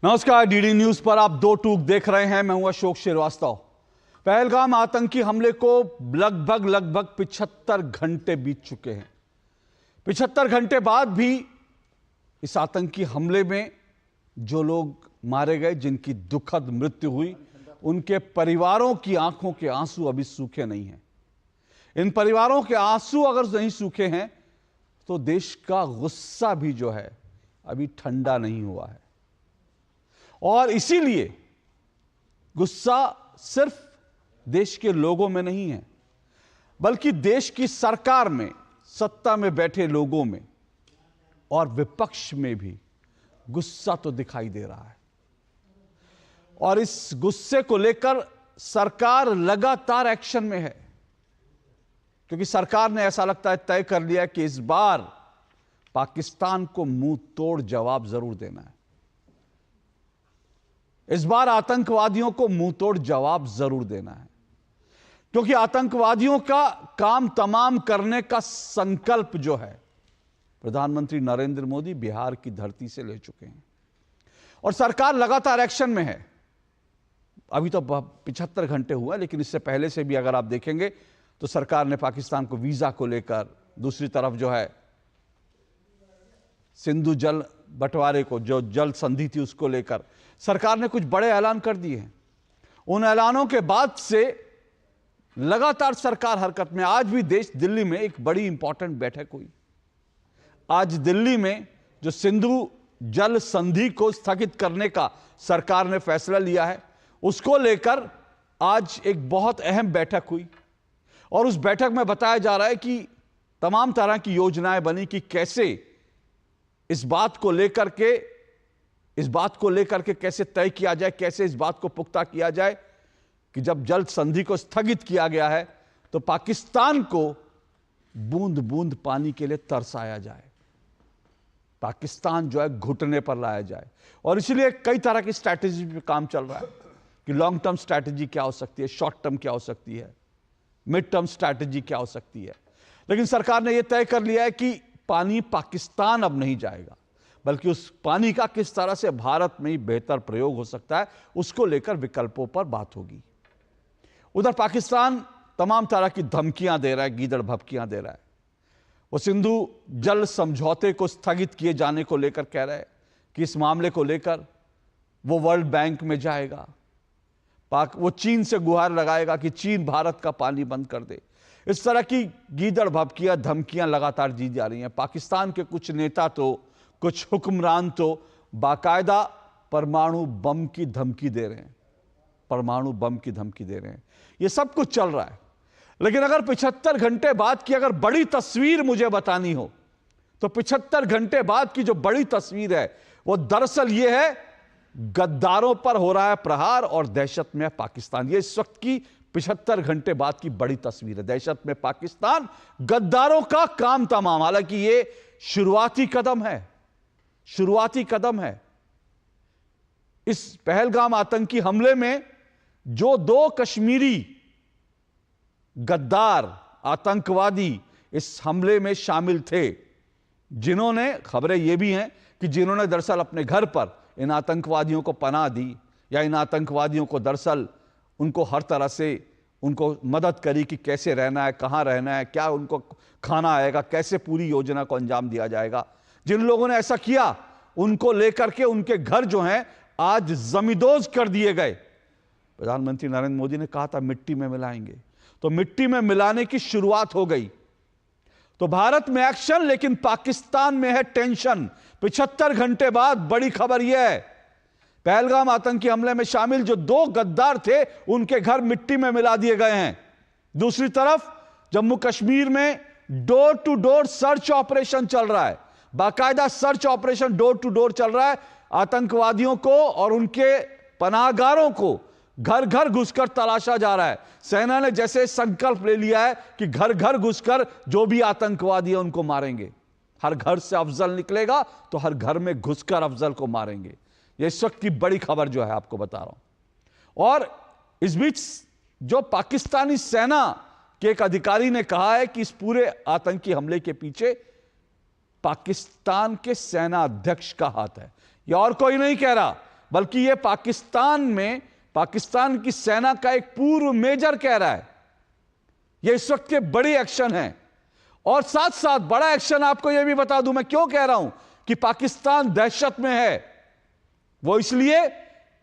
नमस्कार, DD news पर आप दो टूक देख रहे हैं। मैं हूं अशोक श्रीवास्तव। पहलगाम आतंकी हमले को लगभग 75 घंटे बीत चुके हैं। 75 घंटे बाद भी इस आतंकी हमले में जो लोग मारे गए, जिनकी दुखद मृत्यु हुई, उनके परिवारों की आंखों के आंसू अभी सूखे नहीं हैं। इन परिवारों के आंसू अगर नहीं सूखे हैं तो देश का गुस्सा भी जो है अभी ठंडा नहीं हुआ है। और इसीलिए गुस्सा सिर्फ देश के लोगों में नहीं है, बल्कि देश की सरकार में, सत्ता में बैठे लोगों में और विपक्ष में भी गुस्सा तो दिखाई दे रहा है। और इस गुस्से को लेकर सरकार लगातार एक्शन में है, क्योंकि सरकार ने ऐसा लगता है तय कर लिया कि इस बार पाकिस्तान को मुंह तोड़ जवाब जरूर देना है। इस बार आतंकवादियों को मुंह तोड़ जवाब जरूर देना है, क्योंकि आतंकवादियों का काम तमाम करने का संकल्प जो है प्रधानमंत्री नरेंद्र मोदी बिहार की धरती से ले चुके हैं और सरकार लगातार एक्शन में है। अभी तो 75 घंटे हुआ, लेकिन इससे पहले से भी अगर आप देखेंगे तो सरकार ने पाकिस्तान को वीजा को लेकर, दूसरी तरफ जो है सिंधु जल बंटवारे को, जो जल संधि थी, उसको लेकर सरकार ने कुछ बड़े ऐलान कर दिए हैं। उन ऐलानों के बाद से लगातार सरकार हरकत में। आज भी दिल्ली में एक बड़ी इंपॉर्टेंट बैठक हुई। आज दिल्ली में जो सिंधु जल संधि को स्थगित करने का सरकार ने फैसला लिया है, उसको लेकर आज एक बहुत अहम बैठक हुई और उस बैठक में बताया जा रहा है कि तमाम तरह की योजनाएं बनी कि कैसे इस बात को लेकर के कैसे तय किया जाए, कैसे इस बात को पुख्ता किया जाए कि जब जल संधि को स्थगित किया गया है तो पाकिस्तान को बूंद बूंद पानी के लिए तरसाया जाए, पाकिस्तान जो है घुटने पर लाया जाए। और इसलिए कई तरह की स्ट्रैटेजी पे काम चल रहा है कि लॉन्ग टर्म स्ट्रैटेजी क्या हो सकती है, शॉर्ट टर्म क्या हो सकती है, मिड टर्म स्ट्रैटेजी क्या हो सकती है। लेकिन सरकार ने यह तय कर लिया है कि पानी पाकिस्तान अब नहीं जाएगा, बल्कि उस पानी का किस तरह से भारत में ही बेहतर प्रयोग हो सकता है, उसको लेकर विकल्पों पर बात होगी। उधर पाकिस्तान तमाम तरह की धमकियां दे रहा है, गीदड़ भभकियां दे रहा है। वो सिंधु जल समझौते को स्थगित किए जाने को लेकर कह रहा है कि इस मामले को लेकर वो वर्ल्ड बैंक में जाएगा, वो चीन से गुहार लगाएगा कि चीन भारत का पानी बंद कर दे। इस तरह की गीदड़ भभकियां, धमकियां लगातार दी जा रही हैं। पाकिस्तान के कुछ नेता तो, कुछ हुक्मरान तो बाकायदा परमाणु बम की धमकी दे रहे हैं, परमाणु बम की धमकी दे रहे हैं। यह सब कुछ चल रहा है। लेकिन अगर 75 घंटे बाद की अगर बड़ी तस्वीर मुझे बतानी हो तो 75 घंटे बाद की जो बड़ी तस्वीर है वो दरअसल यह है, गद्दारों पर हो रहा है प्रहार और दहशत में पाकिस्तान। यह इस वक्त की 75 घंटे बाद की बड़ी तस्वीर है। दहशत में पाकिस्तान, गद्दारों का काम तमाम। हालांकि यह शुरुआती कदम है, शुरुआती कदम है। इस पहलगाम आतंकी हमले में जो 2 कश्मीरी गद्दार आतंकवादी इस हमले में शामिल थे, जिन्होंने, खबरें यह भी हैं कि जिन्होंने दरअसल अपने घर पर इन आतंकवादियों को पनाह दी, या इन आतंकवादियों को दरअसल उनको हर तरह से उनको मदद करी कि कैसे रहना है, कहां रहना है, क्या उनको खाना आएगा, कैसे पूरी योजना को अंजाम दिया जाएगा। जिन लोगों ने ऐसा किया उनको लेकर के उनके घर जो हैं आज जमींदोज कर दिए गए। प्रधानमंत्री नरेंद्र मोदी ने कहा था मिट्टी में मिलाएंगे, तो मिट्टी में मिलाने की शुरुआत हो गई। तो भारत में एक्शन, लेकिन पाकिस्तान में है टेंशन। 75 घंटे बाद बड़ी खबर यह है, पहलगाम आतंकी हमले में शामिल जो 2 गद्दार थे उनके घर मिट्टी में मिला दिए गए हैं। दूसरी तरफ जम्मू कश्मीर में door to door search operation चल रहा है, बाकायदा search operation door to door चल रहा है। आतंकवादियों को और उनके पनाहगारों को घर घर घुसकर तलाशा जा रहा है। सेना ने जैसे संकल्प ले लिया है कि घर घर घुसकर जो भी आतंकवादी है उनको मारेंगे। हर घर से अफजल निकलेगा तो हर घर में घुसकर अफजल को मारेंगे। यह इस वक्त की बड़ी खबर जो है आपको बता रहा हूं। और इस बीच जो पाकिस्तानी सेना के एक अधिकारी ने कहा है कि इस पूरे आतंकी हमले के पीछे पाकिस्तान के सेना अध्यक्ष का हाथ है। यह और कोई नहीं कह रहा, बल्कि ये पाकिस्तान की सेना का एक पूर्व मेजर कह रहा है ये इस वक्त के बड़ी एक्शन है। और साथ साथ बड़ा एक्शन आपको यह भी बता दूं, मैं क्यों कह रहा हूं कि पाकिस्तान दहशत में है। वो इसलिए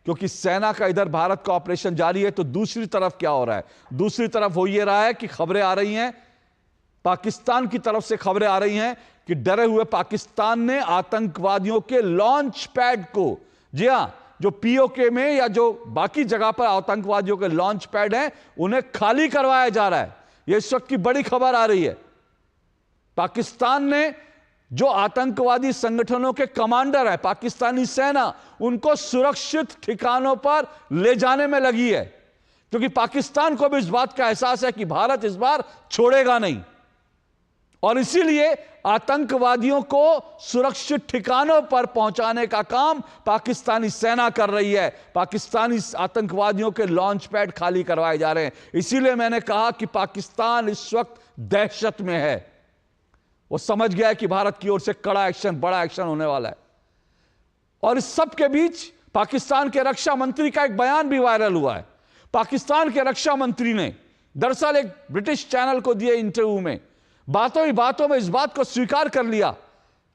क्योंकि सेना का इधर भारत का ऑपरेशन जारी है, तो दूसरी तरफ क्या हो रहा है? दूसरी तरफ हो यह रहा है कि खबरें आ रही हैं, पाकिस्तान की तरफ से खबरें आ रही हैं कि डरे हुए पाकिस्तान ने आतंकवादियों के लॉन्च पैड को, जी हां, जो पीओके में या जो बाकी जगह पर आतंकवादियों के लॉन्च पैड हैं, उन्हें खाली करवाया जा रहा है। यह इस वक्त की बड़ी खबर आ रही है। पाकिस्तान ने जो आतंकवादी संगठनों के कमांडर है, पाकिस्तानी सेना उनको सुरक्षित ठिकानों पर ले जाने में लगी है, क्योंकि पाकिस्तान को भी इस बात का एहसास है कि भारत इस बार छोड़ेगा नहीं, और इसीलिए आतंकवादियों को सुरक्षित ठिकानों पर पहुंचाने का काम पाकिस्तानी सेना कर रही है। पाकिस्तानी आतंकवादियों के लॉन्च पैड खाली करवाए जा रहे हैं। इसीलिए मैंने कहा कि पाकिस्तान इस वक्त दहशत में है। वो समझ गया है कि भारत की ओर से कड़ा एक्शन, बड़ा एक्शन होने वाला है। और इस सब के बीच पाकिस्तान के रक्षा मंत्री का एक बयान भी वायरल हुआ है। पाकिस्तान के रक्षा मंत्री ने दरअसल एक ब्रिटिश चैनल को दिए इंटरव्यू में बातों ही बातों में इस बात को स्वीकार कर लिया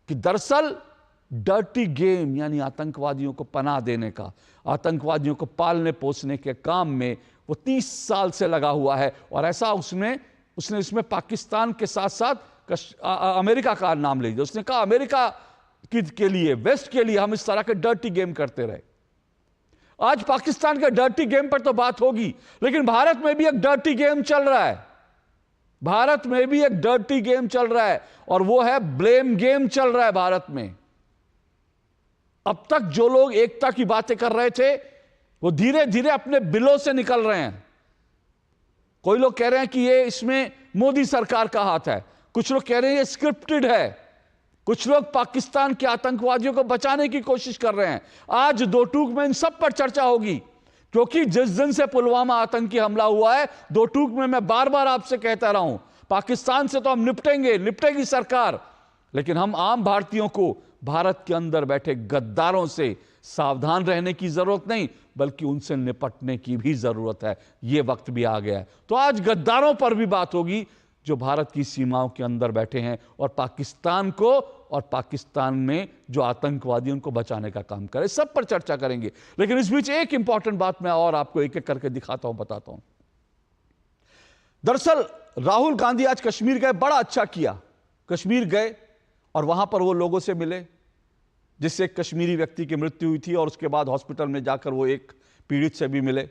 कि दरअसल डर्टी गेम, यानी आतंकवादियों को पनाह देने का, आतंकवादियों को पालने पोसने के काम में वो 30 साल से लगा हुआ है। और ऐसा उसने इसमें पाकिस्तान के साथ साथ अमेरिका का नाम ले लिया। उसने कहा अमेरिका के लिए, वेस्ट के लिए हम इस तरह के डर्टी गेम करते रहे। आज पाकिस्तान के डर्टी गेम पर तो बात होगी, लेकिन भारत में भी एक डर्टी गेम चल रहा है। भारत में भी एक डर्टी गेम चल रहा है, और वो है ब्लेम गेम चल रहा है भारत में। अब तक जो लोग एकता की बातें कर रहे थे, वो धीरे धीरे अपने बिलों से निकल रहे हैं। कोई लोग कह रहे हैं कि ये इसमें मोदी सरकार का हाथ है, कुछ लोग कह रहे हैं ये स्क्रिप्टेड है, कुछ लोग पाकिस्तान के आतंकवादियों को बचाने की कोशिश कर रहे हैं। आज दो टूक में इन सब पर चर्चा होगी, क्योंकि जिस दिन से पुलवामा आतंकी हमला हुआ है, दो टूक में मैं बार बार आपसे कहता रहा हूं, पाकिस्तान से तो हम निपटेगी सरकार, लेकिन हम आम भारतीयों को भारत के अंदर बैठे गद्दारों से सावधान रहने की जरूरत नहीं, बल्कि उनसे निपटने की भी जरूरत है। यह वक्त भी आ गया है। तो आज गद्दारों पर भी बात होगी जो भारत की सीमाओं के अंदर बैठे हैं, और पाकिस्तान को और पाकिस्तान में जो आतंकवादी उनको बचाने का काम करे, सब पर चर्चा करेंगे। लेकिन इस बीच एक इंपॉर्टेंट बात मैं और आपको एक एक करके दिखाता हूं, बताता हूं। दरअसल राहुल गांधी आज कश्मीर गए, बड़ा अच्छा किया। कश्मीर गए और वहां पर वो लोगों से मिले जिससे एक कश्मीरी व्यक्ति की मृत्यु हुई थी, और उसके बाद हॉस्पिटल में जाकर वो एक पीड़ित से भी मिले।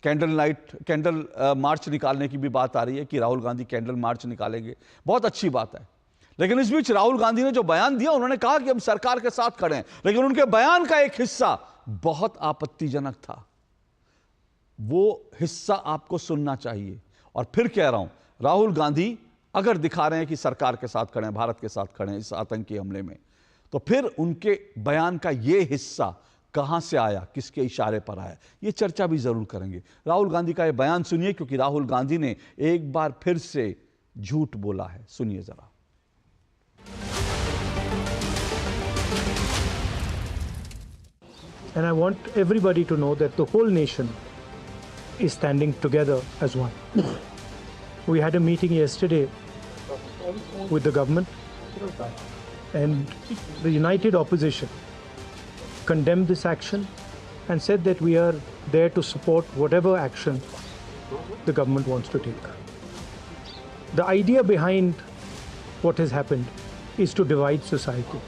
कैंडल मार्च निकालने की भी बात आ रही है कि राहुल गांधी कैंडल मार्च निकालेंगे, बहुत अच्छी बात है। लेकिन इस बीच राहुल गांधी ने जो बयान दिया, उन्होंने कहा कि हम सरकार के साथ खड़े हैं, लेकिन उनके बयान का एक हिस्सा बहुत आपत्तिजनक था। वो हिस्सा आपको सुनना चाहिए। और फिर कह रहा हूं, राहुल गांधी अगर दिखा रहे हैं कि सरकार के साथ खड़े हैं, भारत के साथ खड़े हैं इस आतंकी हमले में, तो फिर उनके बयान का यह हिस्सा कहां से आया, किसके इशारे पर आया, यह चर्चा भी जरूर करेंगे। राहुल गांधी का यह बयान सुनिए, क्योंकि राहुल गांधी ने एक बार फिर से झूठ बोला है। सुनिए जरा। And I want everybody to know that the whole nation is standing together as one. We had a meeting yesterday with the government, and the united opposition condemned this action and said that we are there to support whatever action the government wants to take. The idea behind what has happened is to divide society,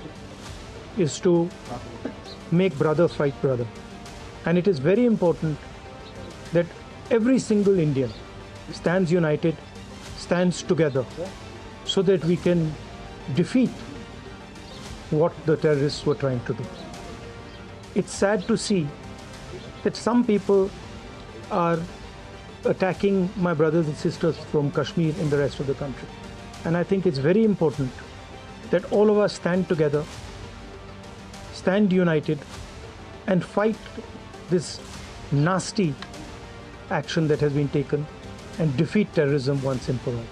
is to make brother fight brother. And it is very important that every single Indian stands united, stands together, so that we can defeat what the terrorists were trying to do. It's sad to see that some people are attacking my brothers and sisters from Kashmir and the rest of the country. And I think it's very important that all of us stand together, stand united, and fight this nasty action that has been taken and defeat terrorism once and for all.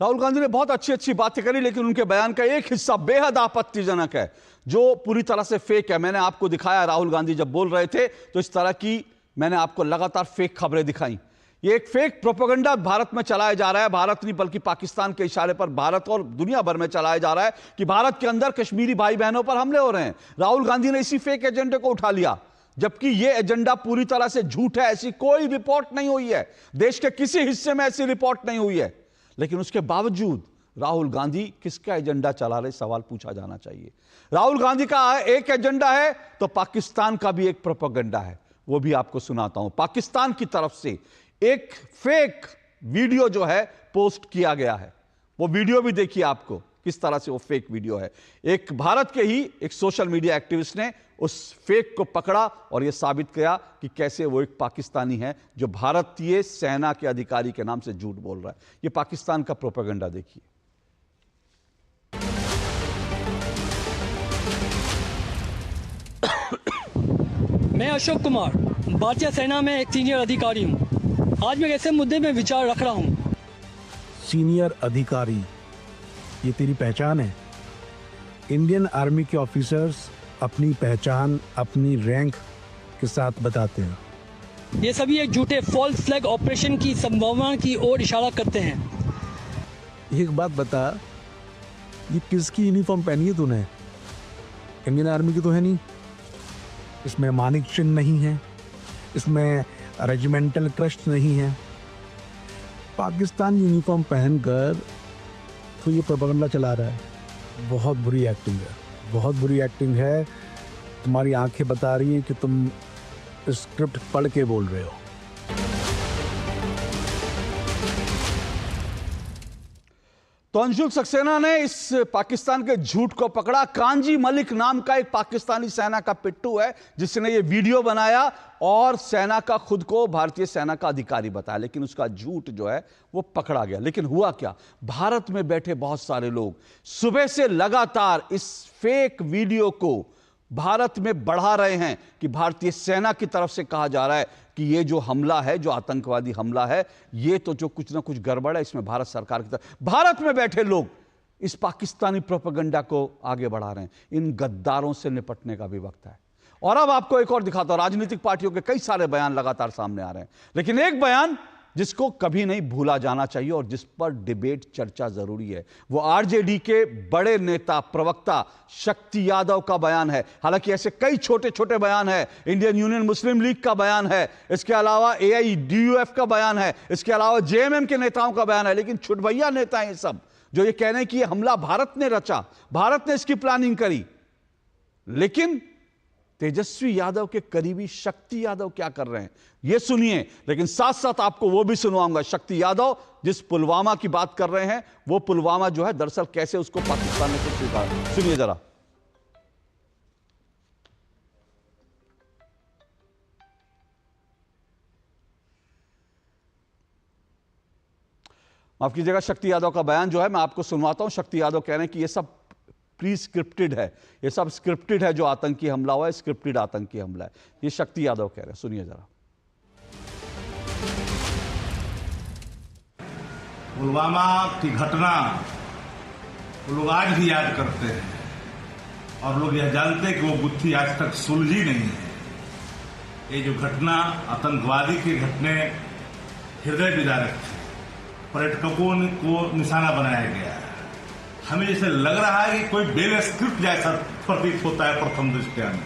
Rahul Gandhi ने बहुत अच्छी अच्छी बातें करी, लेकिन उनके बयान का एक हिस्सा बेहद आपत्तिजनक है जो पूरी तरह से फेक है। मैंने आपको दिखाया, राहुल गांधी जब बोल रहे थे तो इस तरह की मैंने आपको लगातार फेक खबरें दिखाई। ये एक फेक प्रोपेगेंडा भारत में चलाया जा रहा है, भारत नहीं बल्कि पाकिस्तान के इशारे पर भारत और दुनिया भर में चलाया जा रहा है कि भारत के अंदर कश्मीरी भाई बहनों पर हमले हो रहे हैं। राहुल गांधी ने इसी फेक एजेंडे को उठा लिया, जबकि यह एजेंडा पूरी तरह से झूठ है। ऐसी कोई रिपोर्ट नहीं हुई है, देश के किसी हिस्से में ऐसी रिपोर्ट नहीं हुई है, लेकिन उसके बावजूद राहुल गांधी किसका एजेंडा चला रहे, सवाल पूछा जाना चाहिए। राहुल गांधी का एक एजेंडा है तो पाकिस्तान का भी एक प्रोपेगेंडा है, वो भी आपको सुनाता हूं। पाकिस्तान की तरफ से एक फेक वीडियो जो है पोस्ट किया गया है, वो वीडियो भी देखिए आपको किस तरह से वो फेक वीडियो है। एक भारत के ही एक सोशल मीडिया एक्टिविस्ट ने उस फेक को पकड़ा और यह साबित किया कि कैसे वो एक पाकिस्तानी है जो भारतीय सेना के अधिकारी के नाम से झूठ बोल रहा है। ये पाकिस्तान का प्रोपेगेंडा देखिए। मैं अशोक कुमार, भारतीय सेना में एक सीनियर अधिकारी हूँ। आज मैं ऐसे मुद्दे में विचार रख रहा हूँ। सीनियर अधिकारी, ये तेरी पहचान है? इंडियन आर्मी के ऑफिसर्स अपनी पहचान अपनी रैंक के साथ बताते हैं। ये सभी एक झूठे फॉल्स फ्लैग ऑपरेशन की संभावना की ओर इशारा करते हैं। एक बात बता, ये किसकी यूनिफॉर्म पहनी है तूने? इंडियन आर्मी की तो है नहीं। इसमें मानिक चिन्ह नहीं है, इसमें रेजिमेंटल क्रस्ट नहीं है। पाकिस्तान यूनिफॉर्म पहनकर तो ये प्रोपेगेंडा चला रहा है। बहुत बुरी एक्टिंग है, बहुत बुरी एक्टिंग है। तुम्हारी आंखें बता रही हैं कि तुम स्क्रिप्ट पढ़ के बोल रहे हो। तो अंशुल सक्सेना ने इस पाकिस्तान के झूठ को पकड़ा। कांजी मलिक नाम का एक पाकिस्तानी सेना का पिट्टू है जिसने ये वीडियो बनाया और सेना का खुद को भारतीय सेना का अधिकारी बताया, लेकिन उसका झूठ जो है वो पकड़ा गया। लेकिन हुआ क्या, भारत में बैठे बहुत सारे लोग सुबह से लगातार इस फेक वीडियो को भारत में बढ़ा रहे हैं कि भारतीय सेना की तरफ से कहा जा रहा है कि ये जो हमला है, जो आतंकवादी हमला है, ये तो जो कुछ ना कुछ गड़बड़ है, इसमें भारत सरकार की तरफ। भारत में बैठे लोग इस पाकिस्तानी प्रोपेगेंडा को आगे बढ़ा रहे हैं। इन गद्दारों से निपटने का भी वक्त है। और अब आपको एक और दिखाता हूं, राजनीतिक पार्टियों के कई सारे बयान लगातार सामने आ रहे हैं, लेकिन एक बयान जिसको कभी नहीं भूला जाना चाहिए और जिस पर डिबेट चर्चा जरूरी है, वो आरजेडी के बड़े नेता प्रवक्ता शक्ति यादव का बयान है। हालांकि ऐसे कई छोटे छोटे बयान है, इंडियन यूनियन मुस्लिम लीग का बयान है, इसके अलावा AIDUF का बयान है, इसके अलावा JMM के नेताओं का बयान है, लेकिन छुटभैया नेता हैं ये सब जो ये कह रहे हैं कि ये हमला भारत ने रचा, भारत ने इसकी प्लानिंग करी। लेकिन तेजस्वी यादव के करीबी शक्ति यादव क्या कर रहे हैं यह सुनिए, लेकिन साथ साथ आपको वो भी सुनवाऊंगा। शक्ति यादव जिस पुलवामा की बात कर रहे हैं, वो पुलवामा जो है दरअसल कैसे उसको पाकिस्तान ने कुछ स्वीकार, सुनिए जरा। माफ कीजिएगा, शक्ति यादव का बयान जो है मैं आपको सुनवाता हूं। शक्ति यादव कह रहे हैं कि ये सब प्री स्क्रिप्टेड है, ये सब स्क्रिप्टेड है, जो आतंकी हमला हुआ है स्क्रिप्टेड आतंकी हमला है। ये शक्ति यादव कह रहे हैं, सुनिए जरा। पुलवामा की घटना लोग आज भी याद करते हैं और लोग यह जानते हैं कि वो गुत्थी आज तक सुलझी नहीं है। ये जो घटना आतंकवादी की घटना हृदय विदारक थी, पर्यटकों को निशाना बनाया गया है। हमें जैसे लग रहा है कि कोई बेल स्क्रिप्ट जैसा प्रतीत होता है प्रथम दृष्टया में।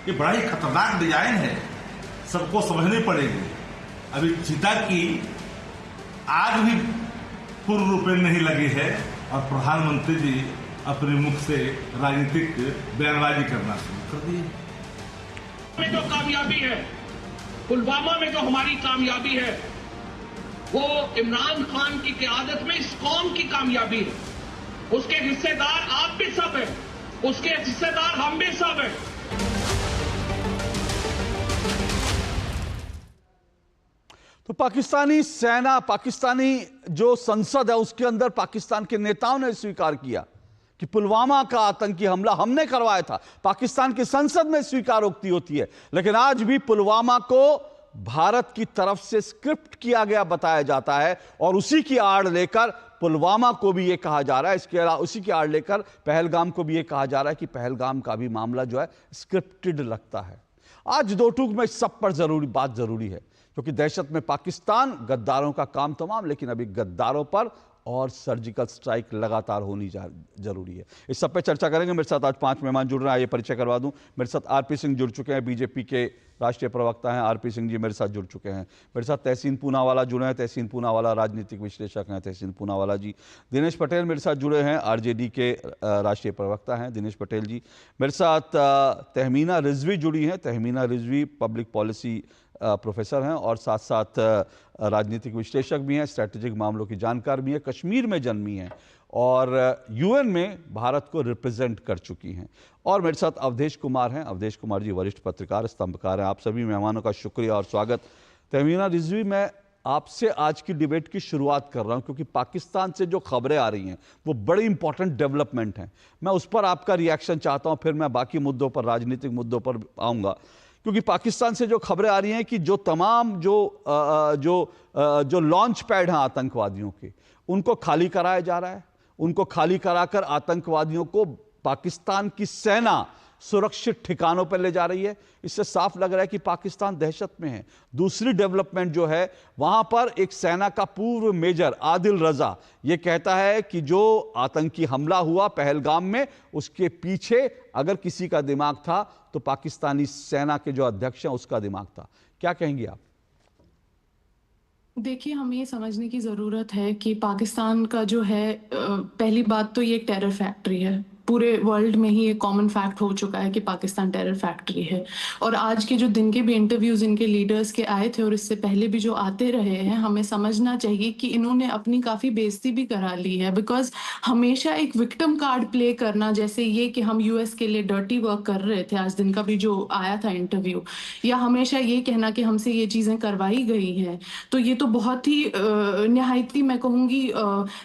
ये बड़ा ही खतरनाक डिजाइन है, सबको समझनी पड़ेगी। अभी चिता की आग भी पूर्ण रूप में नहीं लगी है और प्रधानमंत्री जी अपने मुख से राजनीतिक बयानबाजी करना शुरू कर दी। में जो कामयाबी है, पुलवामा में जो हमारी कामयाबी है, वो इमरान खान की क़यादत में इस कौम की कामयाबी है। उसके हिस्सेदार आप भी सब हैं, उसके हिस्सेदार हम भी सब हैं। तो पाकिस्तानी सेना, पाकिस्तानी जो संसद है उसके अंदर पाकिस्तान के नेताओं ने स्वीकार किया कि पुलवामा का आतंकी हमला हमने करवाया था। पाकिस्तान की संसद में स्वीकारोक्ति होती है, लेकिन आज भी पुलवामा को भारत की तरफ से स्क्रिप्ट किया गया बताया जाता है और उसी की आड़ लेकर पुलवामा को भी ये कहा जा रहा है, इसके अलावा उसी के आड़ लेकर पहलगाम को भी ये कहा जा रहा है कि पहलगाम का भी मामला जो है स्क्रिप्टेड लगता है। आज दो टूक में सब पर बात जरूरी है, क्योंकि दहशत में पाकिस्तान, गद्दारों का काम तमाम, लेकिन अभी गद्दारों पर और सर्जिकल स्ट्राइक लगातार होनी जरूरी है। इस सब पे चर्चा करेंगे। मेरे साथ आज 5 मेहमान जुड़ रहे हैं, ये परिचय करवा दूं। मेरे साथ आरपी सिंह जुड़ चुके हैं, बीजेपी के राष्ट्रीय प्रवक्ता हैं। आरपी सिंह जी मेरे साथ जुड़ चुके हैं। मेरे साथ तहसीन पूनावाला जुड़े हैं, तहसीन पूनावाला राजनीतिक विश्लेषक हैं, तहसीन पूनावाला जी। दिनेश पटेल मेरे साथ जुड़े हैं, आरजेडी के राष्ट्रीय प्रवक्ता हैं, दिनेश पटेल जी। मेरे साथ तहमीना रिजवी जुड़ी हैं, Tahmina Rizvi public policy professor हैं और साथ साथ राजनीतिक विश्लेषक भी हैं, स्ट्रैटेजिक मामलों की जानकार भी हैं, कश्मीर में जन्मी हैं और यूएन में भारत को रिप्रेजेंट कर चुकी हैं। और मेरे साथ अवधेश कुमार हैं, अवधेश कुमार जी वरिष्ठ पत्रकार, स्तंभकार हैं। आप सभी मेहमानों का शुक्रिया और स्वागत। तहमीना रिजवी, मैं आपसे आज की डिबेट की शुरुआत कर रहा हूं, क्योंकि पाकिस्तान से जो खबरें आ रही हैं वो बड़ी इंपॉर्टेंट डेवलपमेंट हैं। मैं उस पर आपका रिएक्शन चाहता हूं, फिर मैं बाकी मुद्दों पर, राजनीतिक मुद्दों पर आऊँगा। क्योंकि पाकिस्तान से जो खबरें आ रही हैं कि जो तमाम जो लॉन्च पैड हैं आतंकवादियों के, उनको खाली कराया जा रहा है। उनको खाली कराकर आतंकवादियों को पाकिस्तान की सेना सुरक्षित ठिकानों पर ले जा रही है। इससे साफ लग रहा है कि पाकिस्तान दहशत में है। दूसरी डेवलपमेंट जो है, वहां पर एक सेना का पूर्व मेजर आदिल रजा ये कहता है कि जो आतंकी हमला हुआ पहलगाम में, उसके पीछे अगर किसी का दिमाग था तो पाकिस्तानी सेना के जो अध्यक्ष हैं उसका दिमाग था। क्या कहेंगे आप? देखिए, हमें ये समझने की ज़रूरत है कि पाकिस्तान का जो है, पहली बात तो ये एक टेरर फैक्ट्री है। पूरे वर्ल्ड में ही एक कॉमन फैक्ट हो चुका है कि पाकिस्तान टेरर फैक्ट्री है। और आज के जो दिन के भी इंटरव्यूज इनके लीडर्स के आए थे और इससे पहले भी जो आते रहे हैं, हमें समझना चाहिए कि इन्होंने अपनी काफ़ी बेइज्जती भी करा ली है। बिकॉज हमेशा एक विक्टिम कार्ड प्ले करना, जैसे ये कि हम यूएस के लिए डर्टी वर्क कर रहे थे, आज दिन का भी जो आया था इंटरव्यू, या हमेशा ये कहना कि हमसे ये चीज़ें करवाई गई हैं, तो ये तो बहुत ही निहायती, मैं कहूँगी,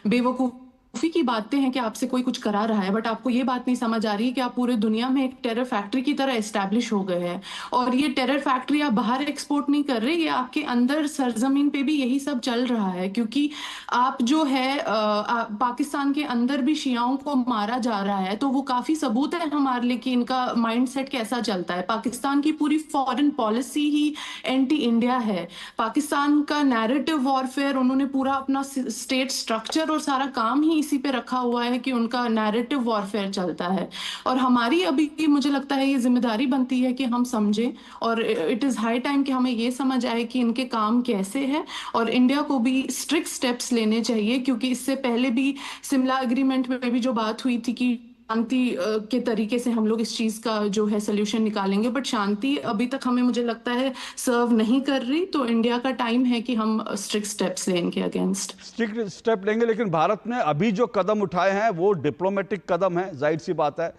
बेवकूफ़ की बातें हैं कि आपसे कोई कुछ करा रहा है, बट आपको ये बात नहीं समझ आ रही है कि आप पूरे दुनिया में एक टेरर फैक्ट्री की तरह एस्टैब्लिश हो गए हैं। और ये टेरर फैक्ट्री आप बाहर एक्सपोर्ट नहीं कर रहे, ये आपके अंदर सरजमीन पे भी यही सब चल रहा है। क्योंकि आप जो है पाकिस्तान के अंदर भी शियाओं को मारा जा रहा है, तो वो काफी सबूत है हमारे लिए कि इनका माइंडसेट कैसा चलता है। पाकिस्तान की पूरी फॉरेन पॉलिसी ही एंटी इंडिया है। पाकिस्तान का नैरेटिव वॉरफेयर, उन्होंने पूरा अपना स्टेट स्ट्रक्चर और सारा काम ही इसी पे रखा हुआ है कि उनका नैरेटिव वॉरफेयर चलता है। और हमारी अभी मुझे लगता है ये जिम्मेदारी बनती है कि हम समझें, और इट इज़ हाई टाइम कि हमें ये समझ आए कि इनके काम कैसे है। और इंडिया को भी स्ट्रिक्ट स्टेप्स लेने चाहिए, क्योंकि इससे पहले भी शिमला एग्रीमेंट में भी जो बात हुई थी कि शांति के तरीके से हम लोग इस चीज का जो है सोल्यूशन निकालेंगे, बट शांति अभी तक हमें, मुझे लगता है, सर्व नहीं कर रही। तो इंडिया का टाइम है कि हम स्ट्रिक्ट स्टेप्स लें इनके अगेंस्ट। स्ट्रिक्ट स्टेप लेंगे, लेकिन भारत ने अभी जो कदम उठाए हैं वो डिप्लोमेटिक कदम है, जाहिर सी बात है।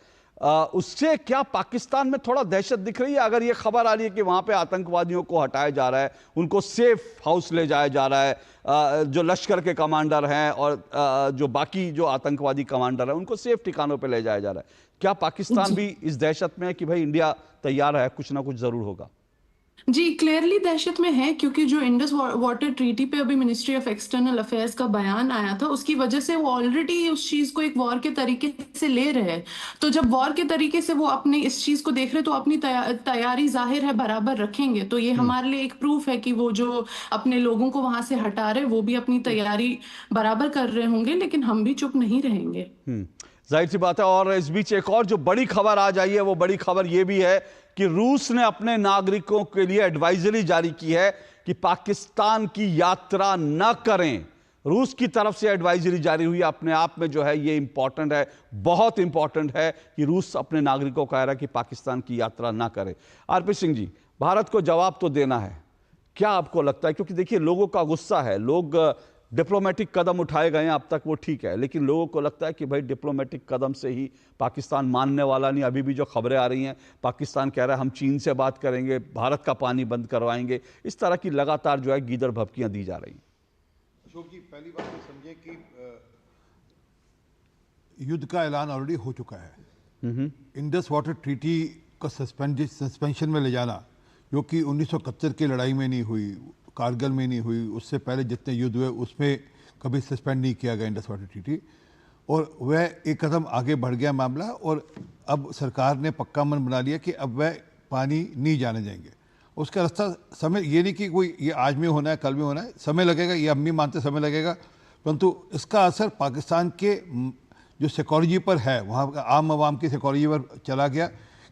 उससे क्या पाकिस्तान में थोड़ा दहशत दिख रही है? अगर ये खबर आ रही है कि वहां पे आतंकवादियों को हटाया जा रहा है, उनको सेफ हाउस ले जाया जा रहा है, जो लश्कर के कमांडर हैं और जो बाकी जो आतंकवादी कमांडर हैं उनको सेफ ठिकानों पे ले जाया जा रहा है, क्या पाकिस्तान भी इस दहशत में है कि भाई इंडिया तैयार है, कुछ ना कुछ जरूर होगा? जी, क्लियरली दहशत में है, क्योंकि जो इंडस वाटर ट्रीटी पे अभी मिनिस्ट्री ऑफ एक्सटर्नल अफेयर्स का बयान आया था, उसकी वजह से वो ऑलरेडी उस चीज को एक वॉर के तरीके से ले रहे हैं। तो जब वॉर के तरीके से वो अपनी इस चीज को देख रहे, तो अपनी तैयारी जाहिर है बराबर रखेंगे। तो ये हमारे लिए एक प्रूफ है कि वो जो अपने लोगों को वहां से हटा रहे, वो भी अपनी तैयारी बराबर कर रहे होंगे, लेकिन हम भी चुप नहीं रहेंगे। जाहिर सी बात है। और इस बीच एक और जो बड़ी खबर आ जाई है, वो बड़ी खबर ये भी है कि रूस ने अपने नागरिकों के लिए एडवाइजरी जारी की है कि पाकिस्तान की यात्रा न करें। रूस की तरफ से एडवाइजरी जारी हुई, अपने आप में जो है ये इंपॉर्टेंट है, बहुत इंपॉर्टेंट है कि रूस अपने नागरिकों को कह रहा है कि पाकिस्तान की यात्रा ना करें। आरपी सिंह जी, भारत को जवाब तो देना है, क्या आपको लगता है? क्योंकि देखिए, लोगों का गुस्सा है, लोग डिप्लोमेटिक कदम उठाए गए हैं अब तक, वो ठीक है, लेकिन लोगों को लगता है कि भाई डिप्लोमेटिक कदम से ही पाकिस्तान मानने वाला नहीं। अभी भी जो खबरें आ रही हैं, पाकिस्तान कह रहा है हम चीन से बात करेंगे, भारत का पानी बंद करवाएंगे, इस तरह की लगातार जो है गीदड़ भभकियां दी जा रही हैं। अशोक जी, पहली बात तो समझे कि युद्ध का ऐलान ऑलरेडी हो चुका है। इंडस वाटर ट्रीटी का सस्पेंशन में ले जाना, जो कि 1971 की लड़ाई में नहीं हुई, कारगिल में नहीं हुई, उससे पहले जितने युद्ध हुए उसमें कभी सस्पेंड नहीं किया गया इंडस वाटर ट्रीटी, और वह एक कदम आगे बढ़ गया मामला, और अब सरकार ने पक्का मन बना लिया कि अब वह पानी नहीं जाने देंगे। उसका रास्ता समय, ये नहीं कि कोई ये आज में होना है कल में होना है, समय लगेगा, ये हम भी मानते समय लगेगा, परंतु इसका असर पाकिस्तान के जो साइकोलॉजी पर है, वहाँ का आम आवाम की साइकोलॉजी पर चला गया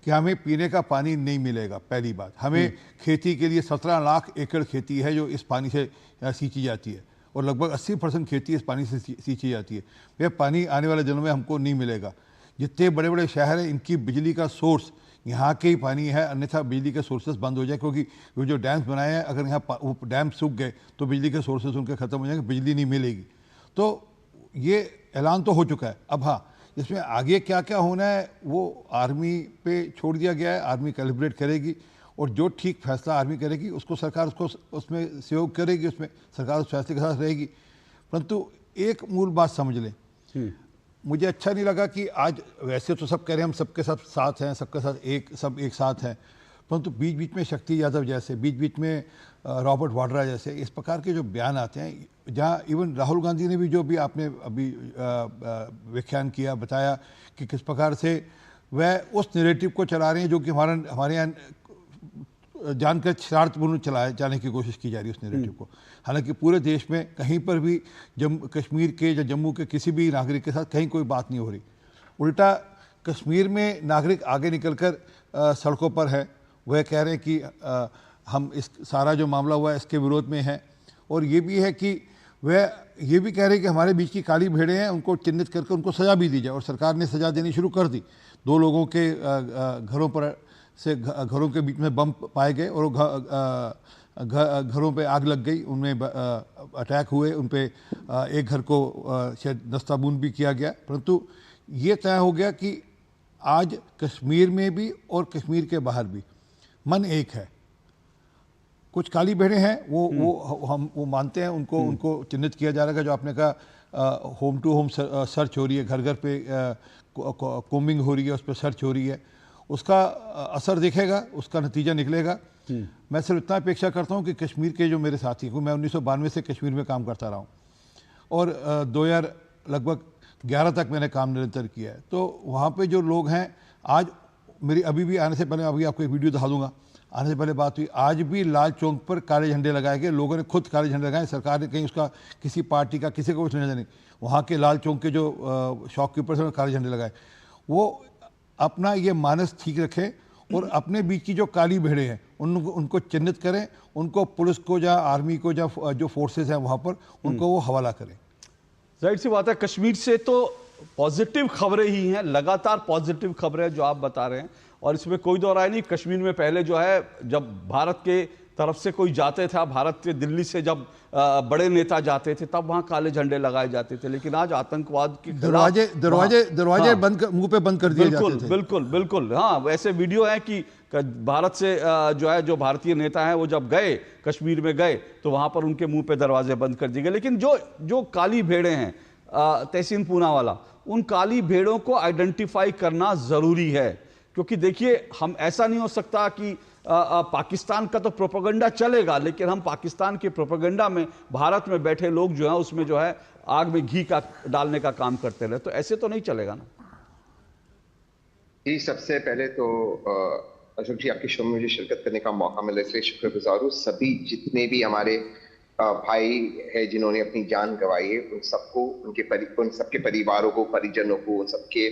कि हमें पीने का पानी नहीं मिलेगा। पहली बात, हमें खेती के लिए 17 लाख एकड़ खेती है जो इस पानी से सींची जाती है, और लगभग 80% खेती इस पानी से सींची जाती है। वह पानी आने वाले दिनों में हमको नहीं मिलेगा। जितने बड़े बड़े शहर हैं, इनकी बिजली का सोर्स यहाँ के ही पानी है, अन्यथा बिजली के सोर्सेज बंद हो जाए, क्योंकि वो जो डैम्स बनाए हैं, अगर यहाँ वो डैम सूख गए तो बिजली के सोर्सेज उनके ख़त्म हो जाएंगे, बिजली नहीं मिलेगी। तो ये ऐलान तो हो चुका है। अब हाँ, इसमें आगे क्या क्या होना है वो आर्मी पे छोड़ दिया गया है, आर्मी कैलिब्रेट करेगी, और जो ठीक फैसला आर्मी करेगी उसको सरकार उसको उसमें सहयोग करेगी, उसमें सरकार उस फैसले के साथ रहेगी। परंतु एक मूल बात समझ लें, मुझे अच्छा नहीं लगा कि आज वैसे तो सब कह रहे हैं हम सबके साथ हैं, सबके साथ सब एक साथ हैं, परंतु बीच बीच में शक्ति यादव जैसे, बीच बीच में रॉबर्ट वाड्रा जैसे इस प्रकार के जो बयान आते हैं, जहाँ इवन राहुल गांधी ने भी जो भी आपने अभी व्याख्यान किया, बताया कि किस प्रकार से वह उस नैरेटिव को चला रहे हैं जो कि हमारे यहाँ जानकर शरारतपूर्ण चलाए जाने की कोशिश की जा रही है उस नैरेटिव को। हालांकि पूरे देश में कहीं पर भी कश्मीर के या जम्मू के किसी भी नागरिक के साथ कहीं कोई बात नहीं हो रही। उल्टा कश्मीर में नागरिक आगे निकलकर सड़कों पर है, वह कह रहे हैं कि हम इस सारा जो मामला हुआ है इसके विरोध में है, और ये भी है कि वह ये भी कह रहे हैं कि हमारे बीच की काली भेड़ें हैं, उनको चिन्हित करके उनको सज़ा भी दी जाए, और सरकार ने सज़ा देनी शुरू कर दी। 2 लोगों के घरों के बीच में बम पाए गए, और घरों पे आग लग गई, उनमें अटैक हुए, उन पे एक घर को शायद नस्ताबून भी किया गया। परंतु ये तय हो गया कि आज कश्मीर में भी और कश्मीर के बाहर भी मन एक है। कुछ काली भेड़ें हैं, वो मानते हैं, उनको चिन्हित किया जा रहा है। जो आपने कहा होम टू होम सर्च हो रही है, घर घर पे कोमिंग हो रही है, उस पर सर्च हो रही है, उसका असर दिखेगा, उसका नतीजा निकलेगा। मैं सिर्फ इतना अपेक्षा करता हूँ कि कश्मीर के जो मेरे साथी हैं, मैं 1992 से कश्मीर में काम करता रहा हूँ, और 2011 तक मैंने काम निरंतर किया है। तो वहाँ पे जो लोग हैं, आज मेरी अभी भी आने से पहले अभी आपको एक वीडियो दिखा दूंगा, आने से पहले बात हुई, आज भी लाल चौक पर काले झंडे लगाए गए, लोगों ने खुद काले झंडे लगाए, सरकार ने कहीं उसका किसी पार्टी का किसी को कुछ नहीं। वहाँ के लाल चौक के जो शॉपकीपर्स हैं काले झंडे लगाए। वो अपना ये मानस ठीक रखें, और अपने बीच की जो काली भेड़ें हैं उनको चिन्हित करें, उनको पुलिस को या आर्मी को या जो फोर्सेस हैं वहाँ पर उनको वो हवाला करें। जाहिर सी बात है, कश्मीर से तो पॉजिटिव खबरें ही हैं, लगातार पॉजिटिव खबरें जो आप बता रहे हैं, और इसमें कोई दो राय नहीं। कश्मीर में पहले जो है, जब भारत के तरफ से कोई जाते था, भारत के दिल्ली से जब बड़े नेता जाते थे, तब वहां काले झंडे लगाए जाते थे, लेकिन आज आतंकवाद की दरवाजे बंद, मुंह पे बंद कर दिए जाते थे। बिल्कुल हाँ, वैसे वीडियो है कि भारत से जो भारतीय नेता हैं वो जब गए कश्मीर में गए तो वहां पर उनके मुंह पे दरवाजे बंद कर दिए गए। लेकिन जो काली भेड़ें हैं, तहसीन पूनावाला, उन काली भेड़ों को आइडेंटिफाई करना जरूरी है, क्योंकि देखिए, हम ऐसा नहीं हो सकता कि पाकिस्तान का तो प्रोपेगेंडा चलेगा, लेकिन हम पाकिस्तान के प्रोपेगेंडा में भारत में बैठे लोग जो है उसमें जो है आग में घी का डालने का काम करते रहे, तो ऐसे तो नहीं चलेगा ना। जी, सबसे पहले तो अशोक जी, आपकी शो में मुझे शिरकत करने का मौका मिला, इसलिए शुक्रगुजार हूँ। सभी जितने भी हमारे भाई है जिन्होंने अपनी जान गंवाई है, उन सबको, उन सबके परिवारों को, परिजनों को, उन सबके